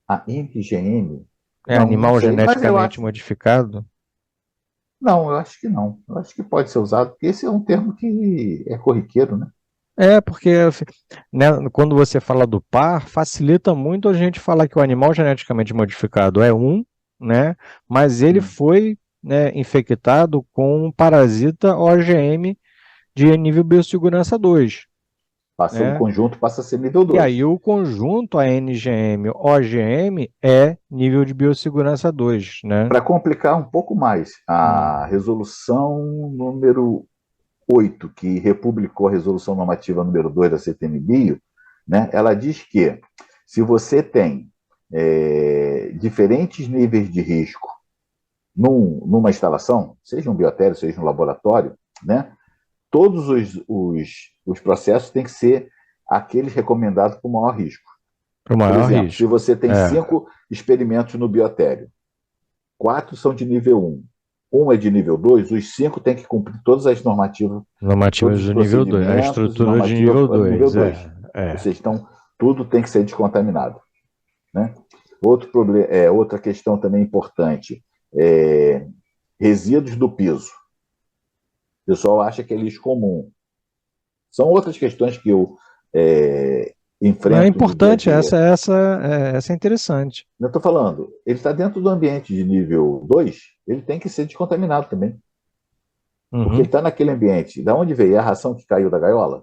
a MGM, É não animal sei, mas eu geneticamente acho. modificado? Não, eu acho que não. Eu acho que pode ser usado, porque esse é um termo que é corriqueiro, né? É, porque né, quando você fala do par, facilita muito a gente falar que o animal geneticamente modificado é um, né, mas ele foi, né, infectado com um parasita OGM de nível biossegurança 2, O né? conjunto passa a ser nível E 2. aí o conjunto ANGM OGM é nível de biossegurança 2, né? Para complicar um pouco mais, Hum. a resolução número 8, que republicou a resolução normativa número 2 da CTN-Bio, né, ela diz que se você tem diferentes níveis de risco numa instalação, seja um biotério, seja um laboratório, né, todos os processos têm que ser aqueles recomendados com maior risco. Para o Por maior exemplo, se risco. você tem É. 5 experimentos no biotério, 4 são de nível 1 um é de nível 2, os 5 têm que cumprir todas as normativas, todos Normativas os do nível 2, a procedimentos, estrutura de normativa nível para o nível 2, 2. Ou é. seja, então, tudo tem que ser descontaminado. Né? Outra questão também importante, é, resíduos do piso. O pessoal acha que é lixo comum. São outras questões que eu Não é enfrento no dia a importante, dia. essa é interessante. Eu estou falando, ele está dentro do ambiente de nível 2, ele tem que ser descontaminado também. Porque ele Uhum, está naquele ambiente. Da onde veio? É a ração que caiu da gaiola?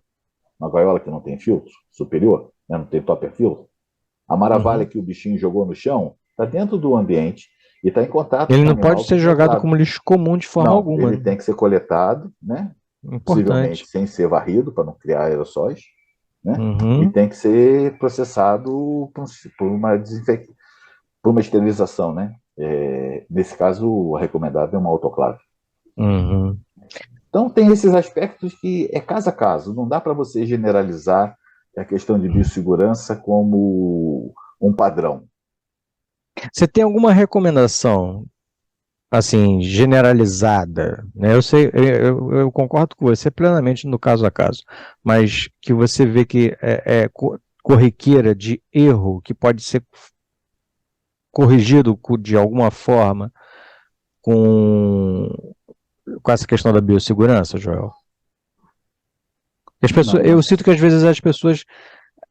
Uma gaiola que não tem filtro superior, né? Não tem topper filtro. A maravilha uhum. que o bichinho jogou no chão está dentro do ambiente e está em contato Ele com o não pode animal que ser foi jogado usado. como lixo comum de forma Não, alguma, ele né? tem que ser coletado, né? Importante. Possivelmente sem ser varrido, para não criar aerossóis, né? E Uhum, tem que ser processado por uma esterilização, né? Nesse caso, o recomendável é uma autoclave. uhum. Então, tem esses aspectos que é caso a caso, não dá para você generalizar a questão de biossegurança como um padrão. Você tem alguma recomendação, assim, generalizada, né? Eu sei, eu concordo com você plenamente no caso a caso, mas que você vê que corriqueira de erro que pode ser corrigido de alguma forma com, com essa questão da biossegurança, Joel? As pessoas, eu Não, sinto que às vezes as pessoas,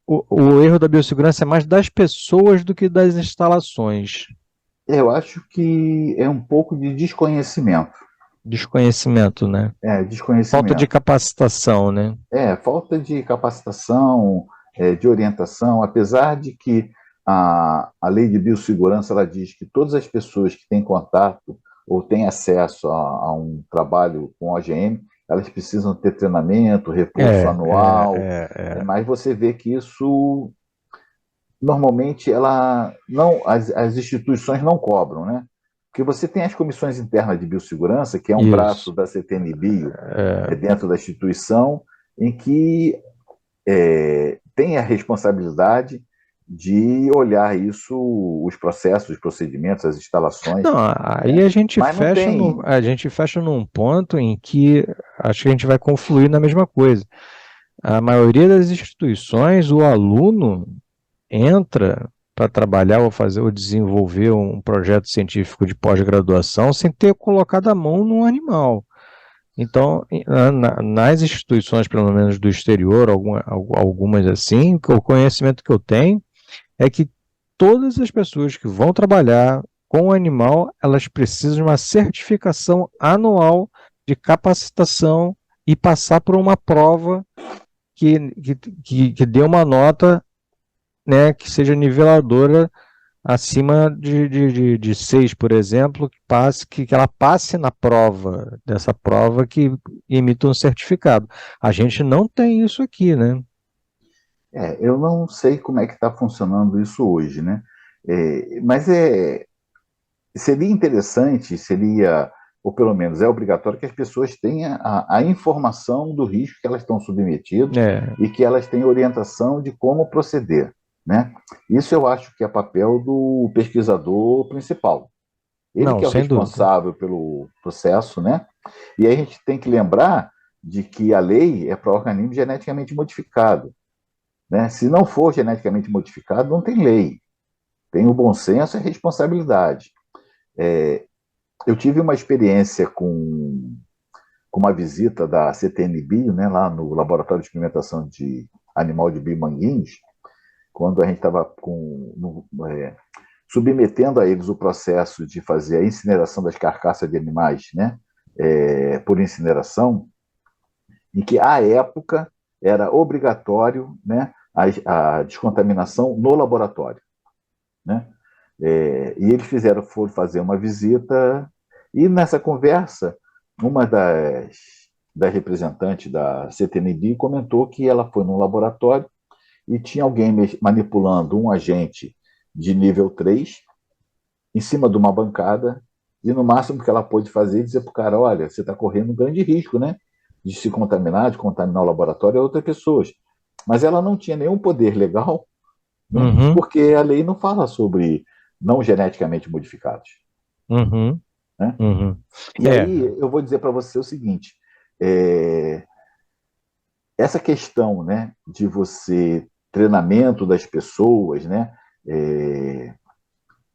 o erro da biossegurança é mais das pessoas do que das instalações. eu acho que é um pouco de desconhecimento. Desconhecimento, né? Falta de Desconhecimento. capacitação, né? Falta de capacitação, de orientação, apesar de que a lei de biossegurança ela diz que todas as pessoas que têm contato ou têm acesso a um trabalho com OGM, elas precisam ter treinamento, reforço É, é, anual, é, mas você vê que isso normalmente ela não, as instituições não cobram, né? Porque você tem as comissões internas de biossegurança, que é um braço isso. da CTN-Bio É, dentro da instituição, em que tem a responsabilidade de olhar isso, os processos, os procedimentos, as instalações, não, aí né? Mas não tem. a gente fecha num ponto em que acho que a gente vai confluir na mesma coisa. A maioria das instituições, o aluno entra para trabalhar ou fazer ou desenvolver um projeto científico de pós-graduação sem ter colocado a mão no animal. Então, nas instituições, pelo menos do exterior, algumas assim, o conhecimento que eu tenho é que todas as pessoas que vão trabalhar com o animal, elas precisam de uma certificação anual de capacitação e passar por uma prova que dê uma nota, né, que seja niveladora acima de 6, por exemplo, que ela passe na prova, dessa prova que emita um certificado. A gente não tem isso aqui, né? Eu não sei como é que está funcionando isso hoje, né? Mas seria interessante, ou pelo menos é obrigatório, que as pessoas tenham a informação do risco que elas estão submetidas É, e que elas tenham orientação de como proceder, né? Isso eu acho que é papel do pesquisador principal. Ele não, que é o sem dúvida. responsável pelo processo, né? E aí a gente tem que lembrar de que a lei é para organismo geneticamente modificado, né? Se não for geneticamente modificado, não tem lei. Tem o bom senso e a responsabilidade. Eu tive uma experiência com uma visita da CTN-Bio, né, lá no Laboratório de Experimentação de Animal de Biomanguinhos, quando a gente estava submetendo a eles o processo de fazer a incineração das carcaças de animais, né, por incineração, em que, à época, era obrigatório, né, a descontaminação no laboratório. Né? E eles foram fazer uma visita, e nessa conversa, uma das representantes da CTNB comentou que ela foi num laboratório e tinha alguém manipulando um agente de nível 3 em cima de uma bancada, e no máximo que ela pôde fazer é dizer para o cara: olha, você está correndo um grande risco, né? De se contaminar, de contaminar o laboratório a outras pessoas. Mas ela não tinha nenhum poder legal, né? Uhum, Porque a lei não fala sobre não geneticamente modificados. uhum. né? Uhum. E aí eu vou dizer para você o seguinte, essa questão, né, de você treinamento das pessoas, né,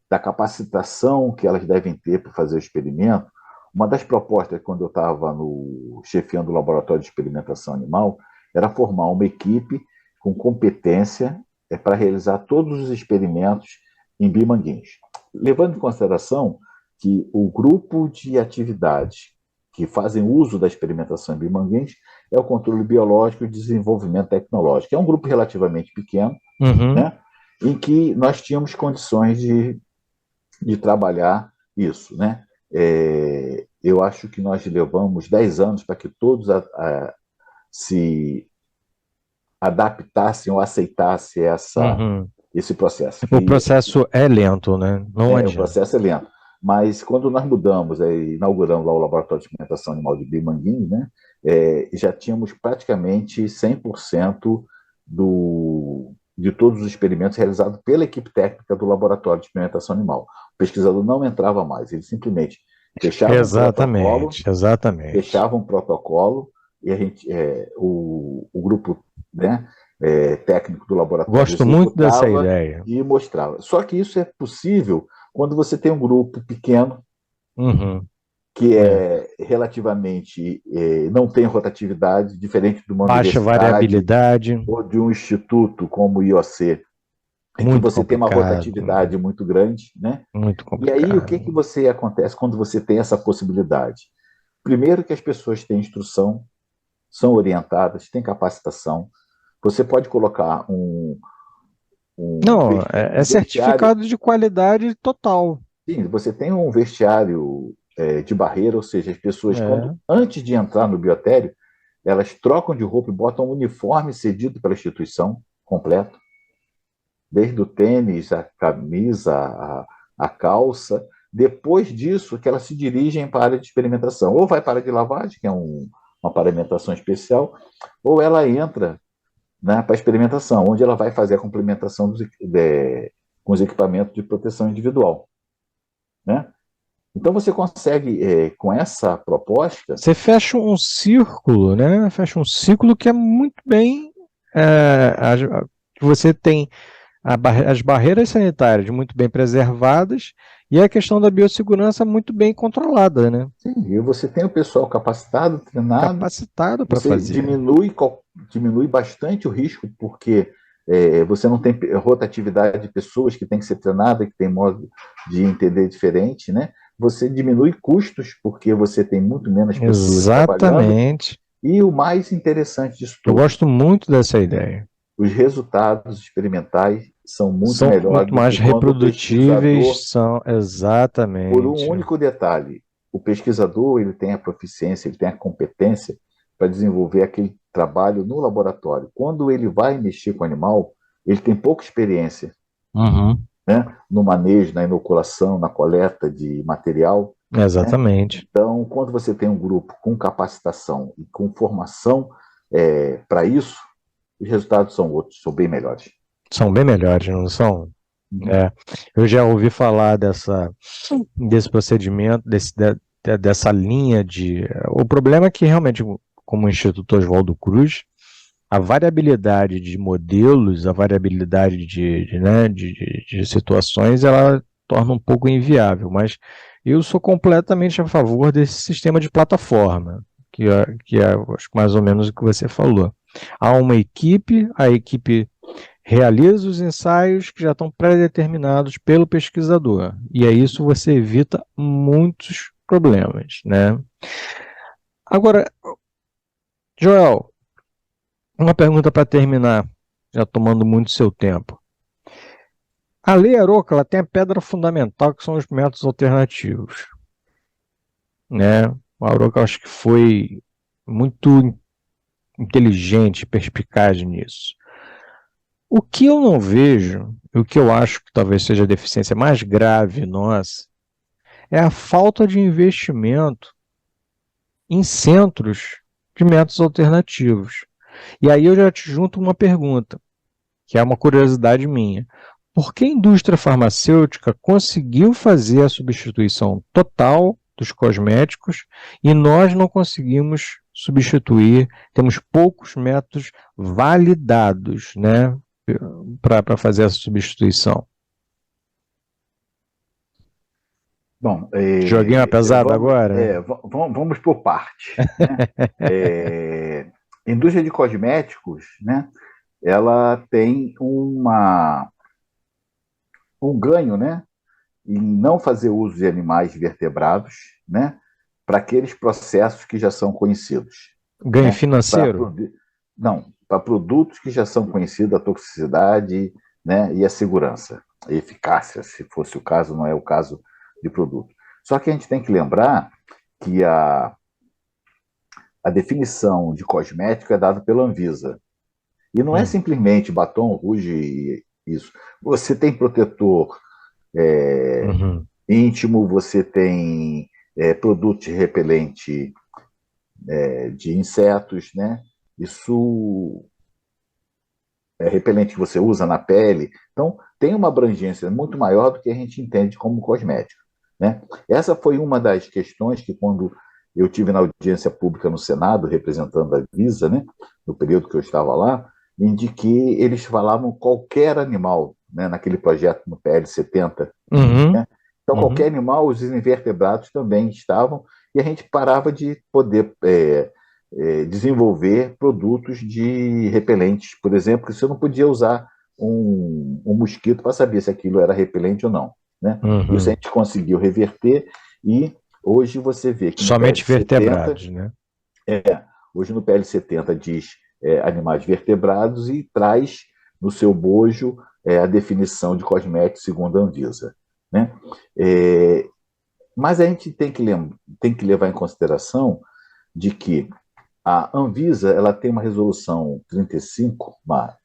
da capacitação que elas devem ter para fazer o experimento, uma das propostas quando eu estava chefiando o laboratório de experimentação animal era formar uma equipe com competência para realizar todos os experimentos em bimanguins, levando em consideração que o grupo de atividades que fazem uso da experimentação em bimanguins é o controle biológico e desenvolvimento tecnológico. É um grupo relativamente pequeno, né, em que nós tínhamos condições de trabalhar isso, né? Eu acho que nós levamos 10 anos para que todos se adaptassem ou aceitassem Uhum. esse processo. O processo é lento, né? Não O adianta. processo é lento. Mas quando nós mudamos, inauguramos lá o Laboratório de Experimentação Animal de Bimanguinhos, né, já tínhamos praticamente 100% de todos os experimentos realizados pela equipe técnica do Laboratório de Experimentação Animal. O pesquisador não entrava mais, ele simplesmente Exatamente. fechava um protocolo e o grupo, né, técnico do laboratório Gosto muito dessa executava ideia. e mostrava. Só que isso é possível quando você tem um grupo pequeno, que relativamente não tem rotatividade, diferente de uma baixa universidade variabilidade, ou de um instituto como o IOC, em que muito você tem uma complicado, rotatividade muito grande, né? muito E aí o que complicado. você acontece quando você tem essa possibilidade? Primeiro que as pessoas têm instrução, são orientadas, têm capacitação. Você pode colocar Não, um é vestiário. certificado de qualidade total. Sim, você tem um vestiário de barreira, ou seja, as pessoas, É. antes de entrar no biotério, elas trocam de roupa e botam um uniforme cedido pela instituição completo, desde o tênis, a camisa, a calça. Depois disso, que elas se dirigem para a área de experimentação. Ou vai para a área de lavagem, que é uma paramentação especial, ou ela entra, né, para a experimentação, onde ela vai fazer a complementação com os equipamentos de proteção individual, né? Então você consegue, com essa proposta. Você fecha um círculo, né? Fecha um ciclo que é muito bem. Que você tem as barreiras sanitárias muito bem preservadas e a questão da biossegurança muito bem controlada, né? Sim, e você tem o pessoal capacitado, treinado, Capacitado para você fazer. diminui bastante o risco, porque você não tem rotatividade de pessoas que tem que ser treinada, que tem modo de entender diferente, né? Você diminui custos, porque você tem muito menos pessoas trabalhando. Exatamente. E o mais interessante disso Eu tudo, gosto muito dessa ideia. os resultados experimentais são muito São melhores muito do que mais quando o pesquisador, reprodutíveis, são por um exatamente. único detalhe, o pesquisador ele tem a proficiência, ele tem a competência para desenvolver aquele trabalho no laboratório. Quando ele vai mexer com o animal, ele tem pouca experiência, né, no manejo, na inoculação, na coleta de material, né? Exatamente. Então, quando você tem um grupo com capacitação e com formação para isso, os resultados são outros, são bem melhores. São bem melhores, não são? É. Eu já ouvi falar desse procedimento, dessa linha de. O problema é que realmente, como o Instituto Oswaldo Cruz, a variabilidade de modelos, a variabilidade de situações, ela torna um pouco inviável, mas eu sou completamente a favor desse sistema de plataforma, que é acho que mais ou menos o que você falou. Há uma equipe, a equipe realiza os ensaios que já estão pré-determinados pelo pesquisador, e aí isso você evita muitos problemas, né? Agora, Joel, uma pergunta para terminar, já tomando muito seu tempo. A lei Aroca, ela tem a pedra fundamental, que são os métodos alternativos, né? A Aroca, acho que foi muito inteligente, perspicaz nisso. O que eu não vejo, o que eu acho que talvez seja a deficiência mais grave nossa, é a falta de investimento em centros de métodos alternativos. E aí eu já te junto uma pergunta, que é uma curiosidade minha. Por que a indústria farmacêutica conseguiu fazer a substituição total dos cosméticos e nós não conseguimos substituir, temos poucos métodos validados, né, para fazer essa substituição. Bom, Joguinho pesado vamos, agora? vamos por parte, né? Indústria de cosméticos, né? Ela tem um ganho, né? Em não fazer uso de animais vertebrados, né? Para aqueles processos que já são conhecidos, Ganho né? financeiro? Não, para produtos que já são conhecidos, a toxicidade, né? E a segurança, a eficácia, se fosse o caso, não é o caso de produto. Só que a gente tem que lembrar que a definição de cosmético é dada pela Anvisa. E não é simplesmente batom, rouge, isso. Você tem protetor íntimo, você tem produto repelente de insetos, né? Isso é repelente que você usa na pele. Então, tem uma abrangência muito maior do que a gente entende como cosmético, né? Essa foi uma das questões que, quando eu tive na audiência pública no Senado, representando a Visa, né, no período que eu estava lá, de que eles falavam qualquer animal, né, naquele projeto no PL 70. Uhum. Né? Então, qualquer animal, os invertebrados também estavam, e a gente parava de poder desenvolver produtos de repelentes, por exemplo, que você não podia usar um mosquito para saber se aquilo era repelente ou não. Né? Isso a gente conseguiu reverter, e hoje você vê que no Somente PL 70, vertebrados, né? hoje no PL 70 diz animais vertebrados e traz no seu bojo a definição de cosmético segundo a Anvisa. Né? Mas a gente tem que levar em consideração de que a Anvisa ela tem uma resolução 35, uma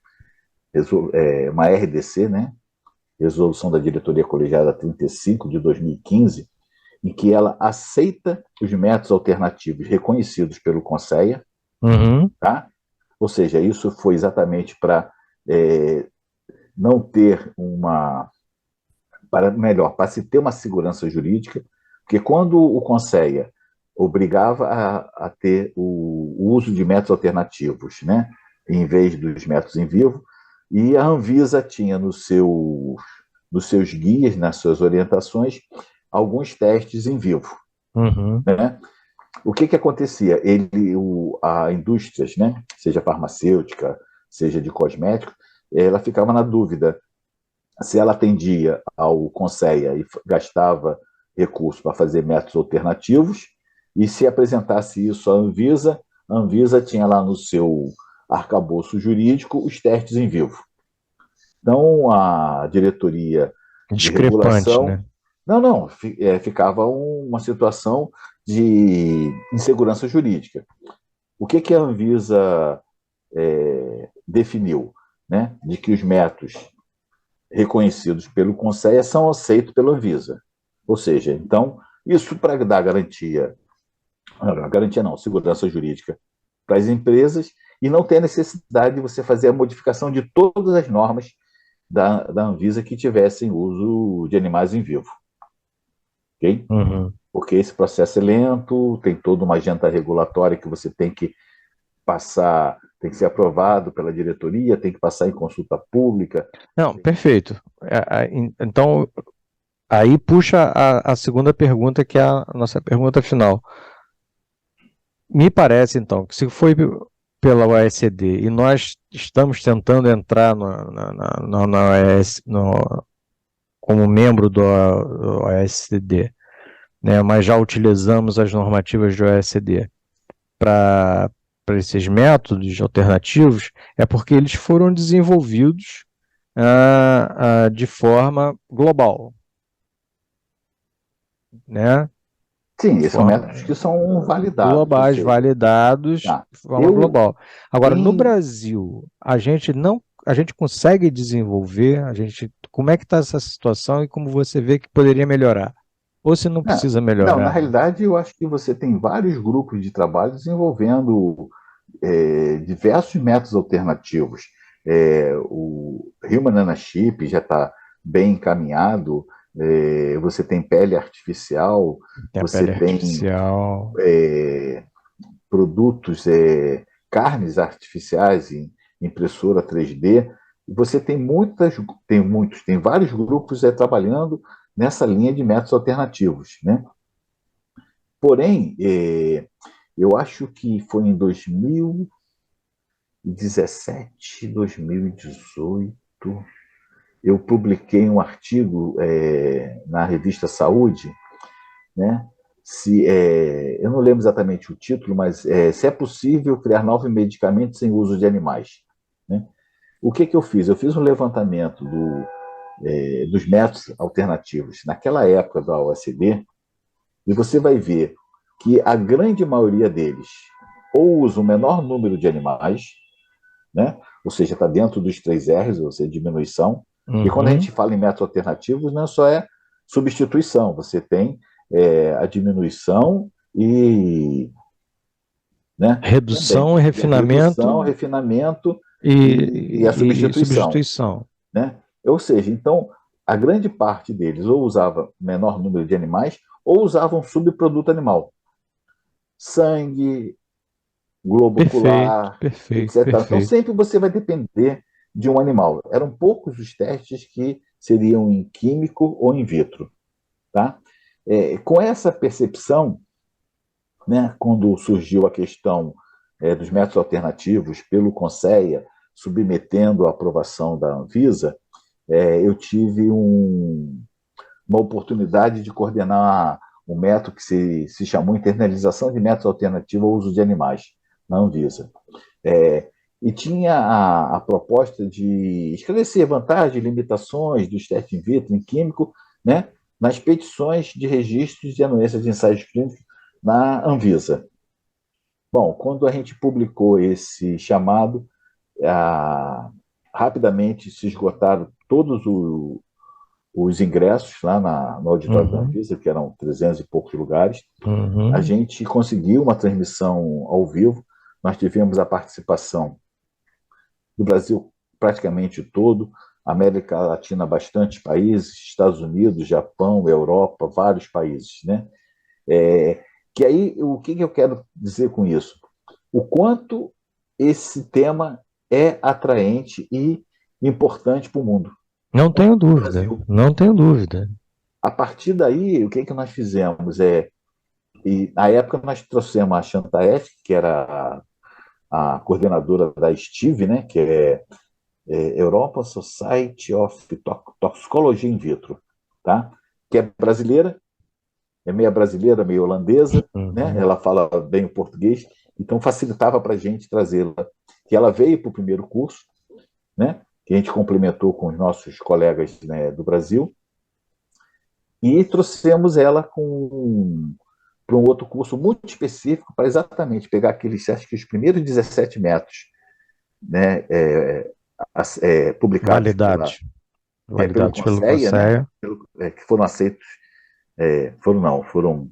RDC, né? Resolução da Diretoria Colegiada 35 de 2015, em que ela aceita os métodos alternativos reconhecidos pelo Conselho, tá? Ou seja, isso foi exatamente para não ter para se ter uma segurança jurídica, porque quando o Conselho obrigava a ter o uso de métodos alternativos, né, em vez dos métodos em vivo, e a Anvisa tinha nos seus guias, nas suas orientações, alguns testes em vivo. Né? O que acontecia? A indústrias, né, seja farmacêutica, seja de cosméticos, ela ficava na dúvida se ela atendia ao Conselho e gastava recursos para fazer métodos alternativos, e se apresentasse isso à Anvisa, a Anvisa tinha lá no seu arcabouço jurídico os testes em vivo. Então, a diretoria de Discrepante, regulação... né? Não, ficava uma situação de insegurança jurídica. O que a Anvisa definiu? Né? De que os métodos reconhecidos pelo Conselho são aceitos pela Anvisa. Ou seja, então, isso para dar garantia não, segurança jurídica para as empresas, e não ter necessidade de você fazer a modificação de todas as normas da Anvisa que tivessem uso de animais em vivo. Ok? Porque esse processo é lento, tem toda uma agenda regulatória que você tem que passar, tem que ser aprovado pela diretoria, tem que passar em consulta pública. Não, perfeito. Então, aí puxa a segunda pergunta, que é a nossa pergunta final. Me parece, então, que se foi pela OECD e nós estamos tentando entrar na como membro do OECD, né, mas já utilizamos as normativas do OECD para esses métodos alternativos, é porque eles foram desenvolvidos de forma global, né? Sim, são métodos que são validados. Globais, validados de forma global. Agora, no Brasil, a gente consegue desenvolver, como é que está essa situação e como você vê que poderia melhorar? Ou se não precisa melhorar? Não, na realidade, eu acho que você tem vários grupos de trabalho desenvolvendo diversos métodos alternativos. O Human Nanochip já está bem encaminhado, você tem pele artificial, Tem a você pele tem artificial. produtos, carnes artificiais em impressora 3D. E você tem vários grupos trabalhando nessa linha de métodos alternativos, né? Porém, eu acho que foi em 2017, 2018, eu publiquei um artigo na revista Saúde, né? Eu não lembro exatamente o título, mas se é possível criar novos medicamentos sem uso de animais. Né? O que eu fiz? Eu fiz um levantamento dos métodos alternativos naquela época da OSD, e você vai ver que a grande maioria deles ou usa o menor número de animais, né? Ou seja, está dentro dos 3 R's, ou seja, diminuição. E quando a Uhum. gente fala em métodos alternativos, não só é substituição, você tem a diminuição e, né, também Redução e e a redução, refinamento refinamento e a e substituição, substituição. né? Ou seja, então a grande parte deles ou usava menor número de animais ou usavam subproduto animal, sangue, globo Perfeito, ocular, perfeito, etc. Então, perfeito. sempre você vai depender de um animal. Eram poucos os testes que seriam em químico ou in vitro. Tá? Com essa percepção, né, quando surgiu a questão dos métodos alternativos pelo Conceia, submetendo à aprovação da Anvisa, eu tive uma oportunidade de coordenar um método que se chamou internalização de métodos alternativos ao uso de animais na Anvisa. E tinha a proposta de esclarecer vantagens e limitações dos testes in vitro em químico, né, nas petições de registros de anuências de ensaios clínicos na Anvisa. Bom, quando a gente publicou esse chamado, rapidamente se esgotaram todos os ingressos lá no auditório da Uhum, Anvisa, que eram 300 e poucos lugares. A uhum. gente conseguiu uma transmissão ao vivo, nós tivemos a participação do Brasil praticamente todo, América Latina bastante países, Estados Unidos, Japão, Europa, vários países, né? Que aí, o que eu quero dizer com isso? O quanto esse tema é atraente e importante para o mundo, Não não só tenho para o dúvida, Brasil. não tenho dúvida. A partir daí, o que nós fizemos? E na época nós trouxemos a Chantaes, que era a coordenadora da STIV, né, que é Europa Society of Toxicology in Vitro, tá? Que é brasileira, é meia brasileira, meio holandesa, né? Uhum. Ela fala bem o português, então facilitava para a gente trazê-la. Que ela veio para o primeiro curso, né? Que a gente complementou com os nossos colegas, né, do Brasil, e trouxemos ela para um outro curso muito específico para exatamente pegar aqueles, acho que os primeiros 17 metros, né, publicados Validados, pelo validados pelo Conceia, né, Conselho, que foram aceitos, foram não, foram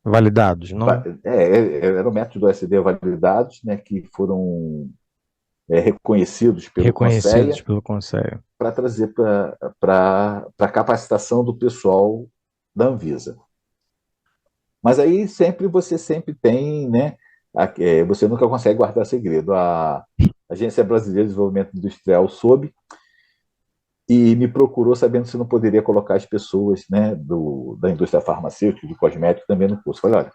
validados, não eram métodos do SD validados, né, que foram reconhecidos pelo reconhecidos Conceia pelo Conselho. para trazer para a capacitação do pessoal da Anvisa. Mas aí você sempre tem, né, você nunca consegue guardar segredo. A Agência Brasileira de Desenvolvimento Industrial soube e me procurou sabendo se não poderia colocar as pessoas, né, da indústria farmacêutica, de cosméticos também no curso. Falei, olha,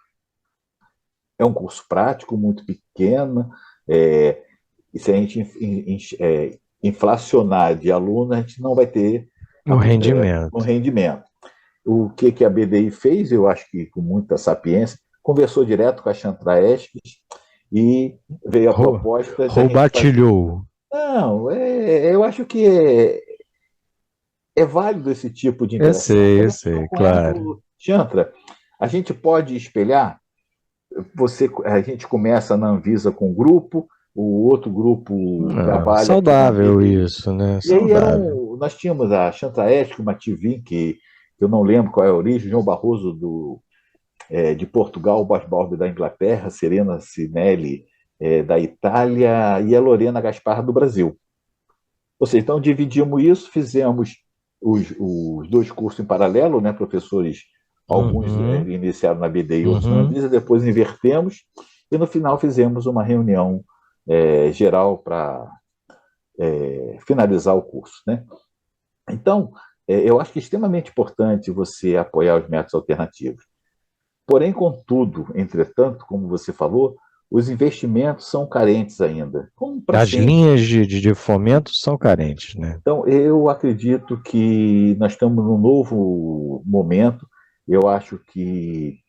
é um curso prático, muito pequeno, e se a gente inflacionar de aluno, a gente não vai ter O um rendimento. rendimento. O que a BDI fez, eu acho que com muita sapiência, conversou direto com a Chantraesp e veio a proposta da gente fazer. Roubatilhou. Não, eu acho que é válido esse tipo de interação. Quando Eu a gente sei, procura, claro. Chantra, a gente pode espelhar, a gente começa na Anvisa com um grupo, o outro grupo Não, trabalha aqui na saudável BDI. isso, né? E aí Saudável. nós tínhamos a Chantraesp, uma TV, que eu não lembro qual é a origem, João Barroso de Portugal, o Basbalbe da Inglaterra, Serena Cinelli da Itália e a Lorena Gaspar do Brasil. Ou seja, então dividimos isso, fizemos os dois cursos em paralelo, né? Professores, alguns Uhum, iniciaram na BD e outros na uhum. Anvisa, depois invertemos e no final fizemos uma reunião geral para finalizar o curso, né? Então, eu acho que é extremamente importante você apoiar os métodos alternativos. Porém, contudo, entretanto, como você falou, os investimentos são carentes ainda, como para As sempre. linhas de fomento são carentes, né? Então, eu acredito que nós estamos num novo momento. Eu acho que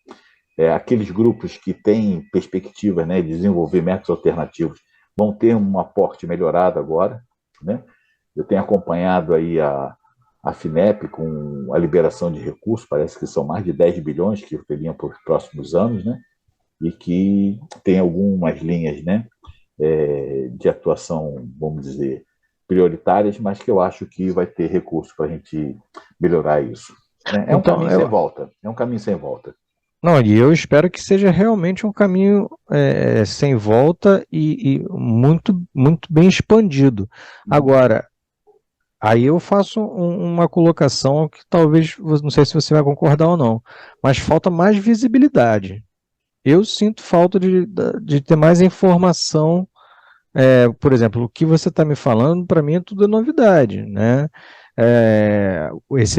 aqueles grupos que têm perspectivas, né, de desenvolver métodos alternativos vão ter um aporte melhorado agora, né? Eu tenho acompanhado aí a FINEP com a liberação de recursos, parece que são mais de 10 bilhões que teriam para os próximos anos, né? E que tem algumas linhas, né, de atuação, vamos dizer, prioritárias, mas que eu acho que vai ter recurso para a gente melhorar isso. Né? É um Então, caminho sem volta. É um caminho sem volta. não, e eu espero que seja realmente um caminho sem volta e muito, muito bem expandido. Uhum. Agora, aí eu faço uma colocação que talvez, não sei se você vai concordar ou não, mas falta mais visibilidade. Eu sinto falta de ter mais informação. Por exemplo, o que você está me falando, para mim, é tudo novidade, né? Esses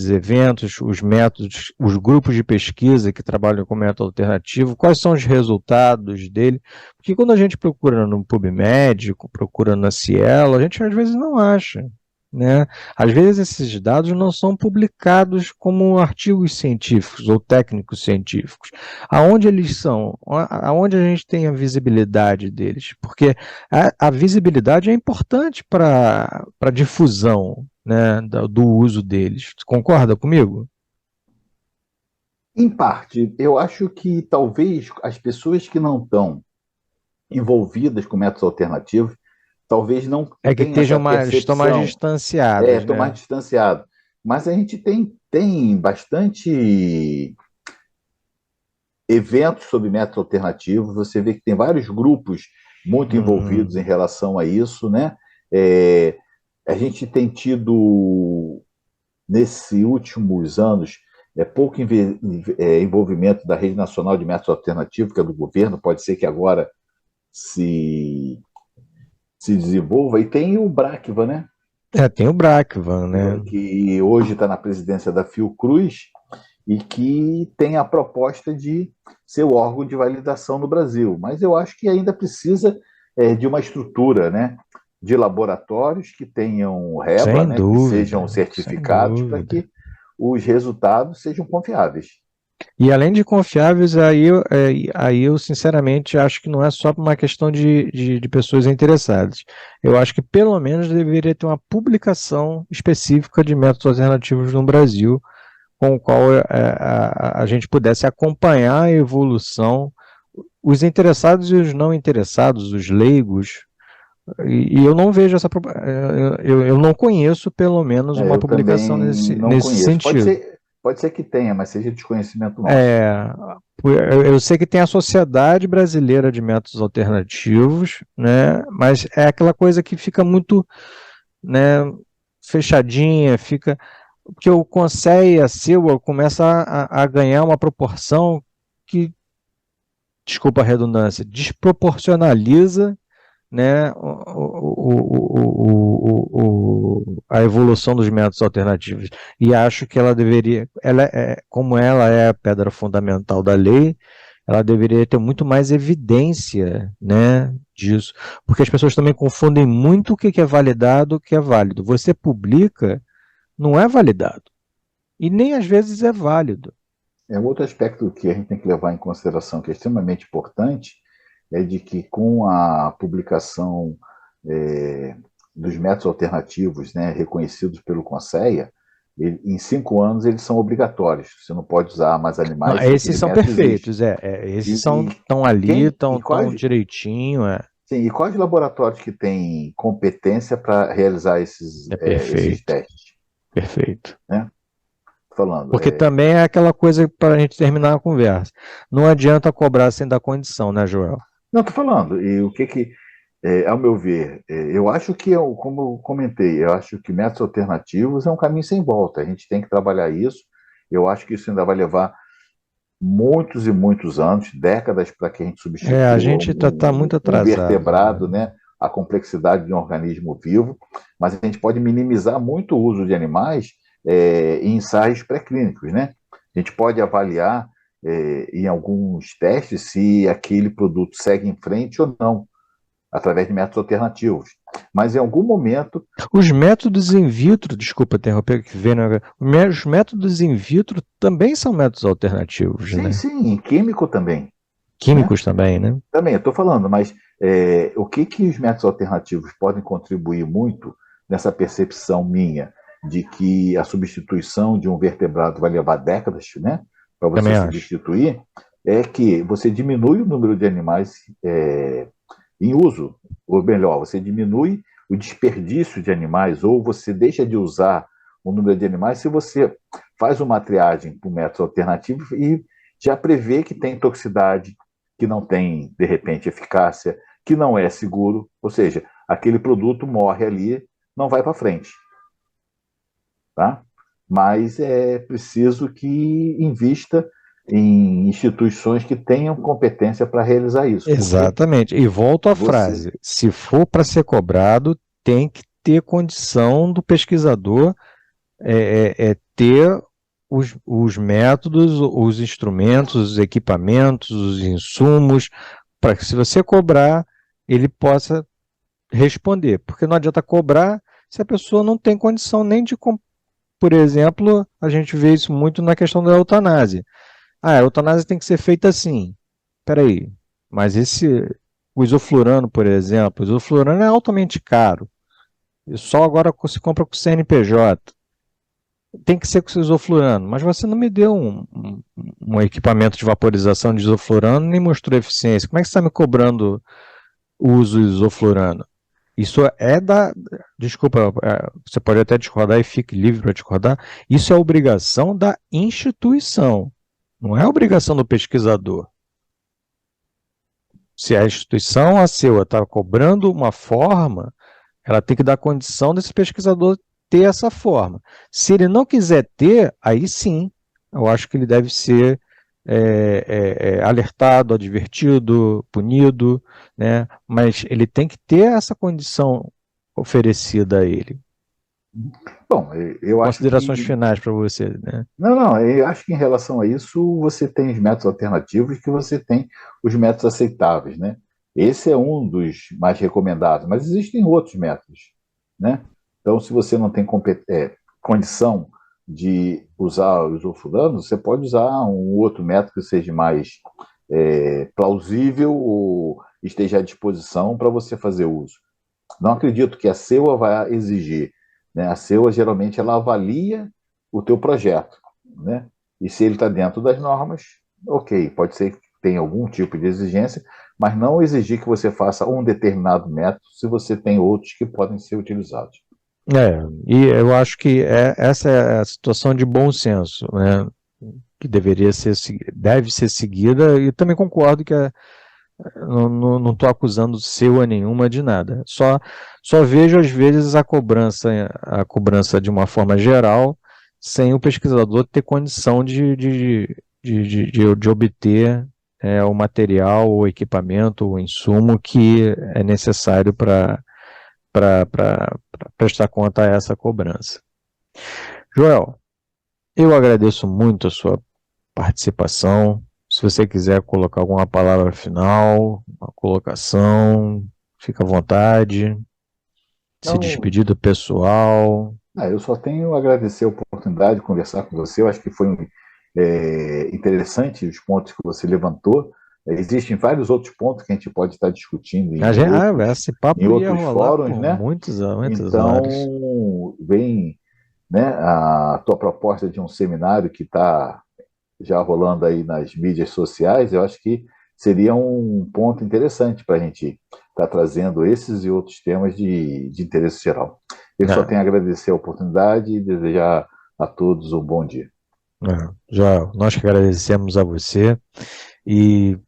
eventos, os métodos, os grupos de pesquisa que trabalham com método alternativo, quais são os resultados dele? Porque quando a gente procura no PubMed, procura na Cielo, a gente às vezes não acha, né? Às vezes esses dados não são publicados como artigos científicos ou técnicos científicos. Aonde eles são? Aonde a gente tem a visibilidade deles? Porque a visibilidade é importante para a difusão, né, do uso deles. Concorda comigo? Em parte, eu acho que talvez as pessoas que não estão envolvidas com métodos alternativos, talvez não É que tenham essa estão mais percepção, distanciadas, estão mais né? distanciados. Mas a gente tem bastante eventos sobre métodos alternativos, você vê que tem vários grupos muito envolvidos em Hum, relação a isso, né? É, a gente tem tido, nesses últimos anos, pouco envolvimento da Rede Nacional de Métodos Alternativos, que é do governo, pode ser que agora se, se desenvolva, e tem o Bracva, né? tem o Brackvan, né? Que hoje está na presidência da Fiocruz, e que tem a proposta de ser o órgão de validação no Brasil. Mas eu acho que ainda precisa de uma estrutura, né, de laboratórios que tenham REBA, Sem né, que sejam dúvida, sem certificados para dúvida. que os resultados sejam confiáveis. E além de confiáveis, aí eu sinceramente acho que não é só uma questão de pessoas interessadas. Eu acho que pelo menos deveria ter uma publicação específica de métodos alternativos no Brasil, com o qual a gente pudesse acompanhar a evolução, os interessados e os não interessados, os leigos. E eu não vejo eu não conheço pelo menos uma Eu publicação também não nesse conheço. sentido. Pode ser que tenha, mas seja desconhecimento nosso. É, eu sei que tem a Sociedade Brasileira de Métodos Alternativos, né? Mas é aquela coisa que fica muito, né, fechadinha, fica porque o CONSEA e a CILA começa a ganhar uma proporção que, desculpa a redundância, desproporcionaliza, né, a evolução dos métodos alternativos. E acho que ela deveria, como ela é a pedra fundamental da lei, ela deveria ter muito mais evidência, né, disso. Porque as pessoas também confundem muito o que é validado e o que é válido. Você publica, não é validado. E nem às vezes é válido. Um outro aspecto que a gente tem que levar em consideração, que é extremamente importante, é de que com a publicação é, dos métodos alternativos, né, reconhecidos pelo CONSEA, em 5 anos eles são obrigatórios. Você não pode usar mais Não, animais se esses aquele são método existe. perfeitos, esses E, e estão ali, quem e estão quais, direitinho, sim, e quais laboratórios que têm competência para realizar é esses perfeito, testes, perfeito. né? Falando, Porque também é aquela coisa para a gente terminar a conversa. Não adianta cobrar sem dar condição, né, Joel? não, estou falando. E o que que Ao meu ver, eu acho que, como eu comentei, eu acho que métodos alternativos é um caminho sem volta. A gente tem que trabalhar isso. Eu acho que isso ainda vai levar muitos e muitos anos, décadas, para que a gente A substitua gente tá muito um atrasado, vertebrado, né? né? A complexidade de um organismo vivo, mas a gente pode minimizar muito o uso de animais em ensaios pré-clínicos, né? A gente pode avaliar em alguns testes se aquele produto segue em frente ou não, através de métodos alternativos. Mas em algum momento. Os métodos in vitro, desculpa interromper, que vem, os métodos in vitro também são métodos alternativos, Sim, né? sim, em químico também, né? Químicos também, né? Também, eu estou falando, mas o que, que os métodos alternativos podem contribuir muito nessa percepção minha de que a substituição de um vertebrado vai levar décadas, né, para você Também acho. substituir, é que você diminui o número de animais em uso, ou melhor, você diminui o desperdício de animais, ou você deixa de usar o número de animais se você faz uma triagem por métodos alternativos e já prevê que tem toxicidade, que não tem, de repente, eficácia, que não é seguro, ou seja, aquele produto morre ali, não vai para frente, tá? Mas é preciso que invista em instituições que tenham competência para realizar isso, porque Exatamente. E volto à você. frase: se for para ser cobrado, tem que ter condição do pesquisador ter os métodos, os instrumentos, os equipamentos, os insumos, para que se você cobrar, ele possa responder. Porque não adianta cobrar se a pessoa não tem condição nem de. Por exemplo, a gente vê isso muito na questão da eutanásia. Ah, a eutanásia tem que ser feita assim. Peraí, mas o isoflurano, por exemplo, o isoflurano é altamente caro. E só agora se compra com CNPJ. Tem que ser com isoflurano, mas você não me deu um equipamento de vaporização de isoflurano nem mostrou eficiência. Como é que você está me cobrando o uso de isoflurano? Isso é da. Desculpa, você pode até discordar e fique livre para discordar. Isso é obrigação da instituição, não é obrigação do pesquisador. Se a instituição, a CEUA, está cobrando uma forma, ela tem que dar condição desse pesquisador ter essa forma. Se ele não quiser ter, aí sim, eu acho que ele deve ser alertado, advertido, punido, né? Mas ele tem que ter essa condição oferecida a ele. Bom, eu acho Considerações que. finais para você, né? Não, não, eu acho que em relação a isso, você tem os métodos alternativos que você tem os métodos aceitáveis, né? Esse é um dos mais recomendados, mas existem outros métodos, né? Então, se você não tem condição de usar o isoflurano, você pode usar um outro método que seja mais plausível ou esteja à disposição para você fazer uso. Não acredito que a CEUA vai exigir, né? A CEUA geralmente ela avalia o teu projeto, né? E se ele está dentro das normas, ok, pode ser que tenha algum tipo de exigência, mas não exigir que você faça um determinado método se você tem outros que podem ser utilizados. E eu acho que essa é a situação de bom senso, né? Que deve ser seguida, e também concordo que não estou acusando seu a nenhuma de nada. Só vejo, às vezes, a cobrança de uma forma geral, sem o pesquisador ter condição de obter o material, o equipamento, o insumo que é necessário para prestar conta a essa cobrança. Joel, eu agradeço muito a sua participação. Se você quiser colocar alguma palavra final, uma colocação, fica à vontade. Se Então, despedir do pessoal. eu só tenho a agradecer a oportunidade de conversar com você. Eu acho que foi interessante os pontos que você levantou. Existem vários outros pontos que a gente pode estar discutindo Esse em papo ia outros rolar fóruns, por né? muitas horas. Então, vem, né, a tua proposta de um seminário que está já rolando aí nas mídias sociais, eu acho que seria um ponto interessante para a gente estar trazendo esses e outros temas de interesse geral. Eu só É, tenho a agradecer a oportunidade e desejar a todos um bom dia. Já nós que agradecemos a você e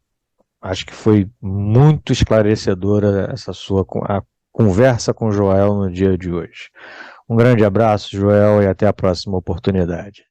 Acho que foi muito esclarecedora essa sua a conversa com o Joel no dia de hoje. Um grande abraço, Joel, e até a próxima oportunidade.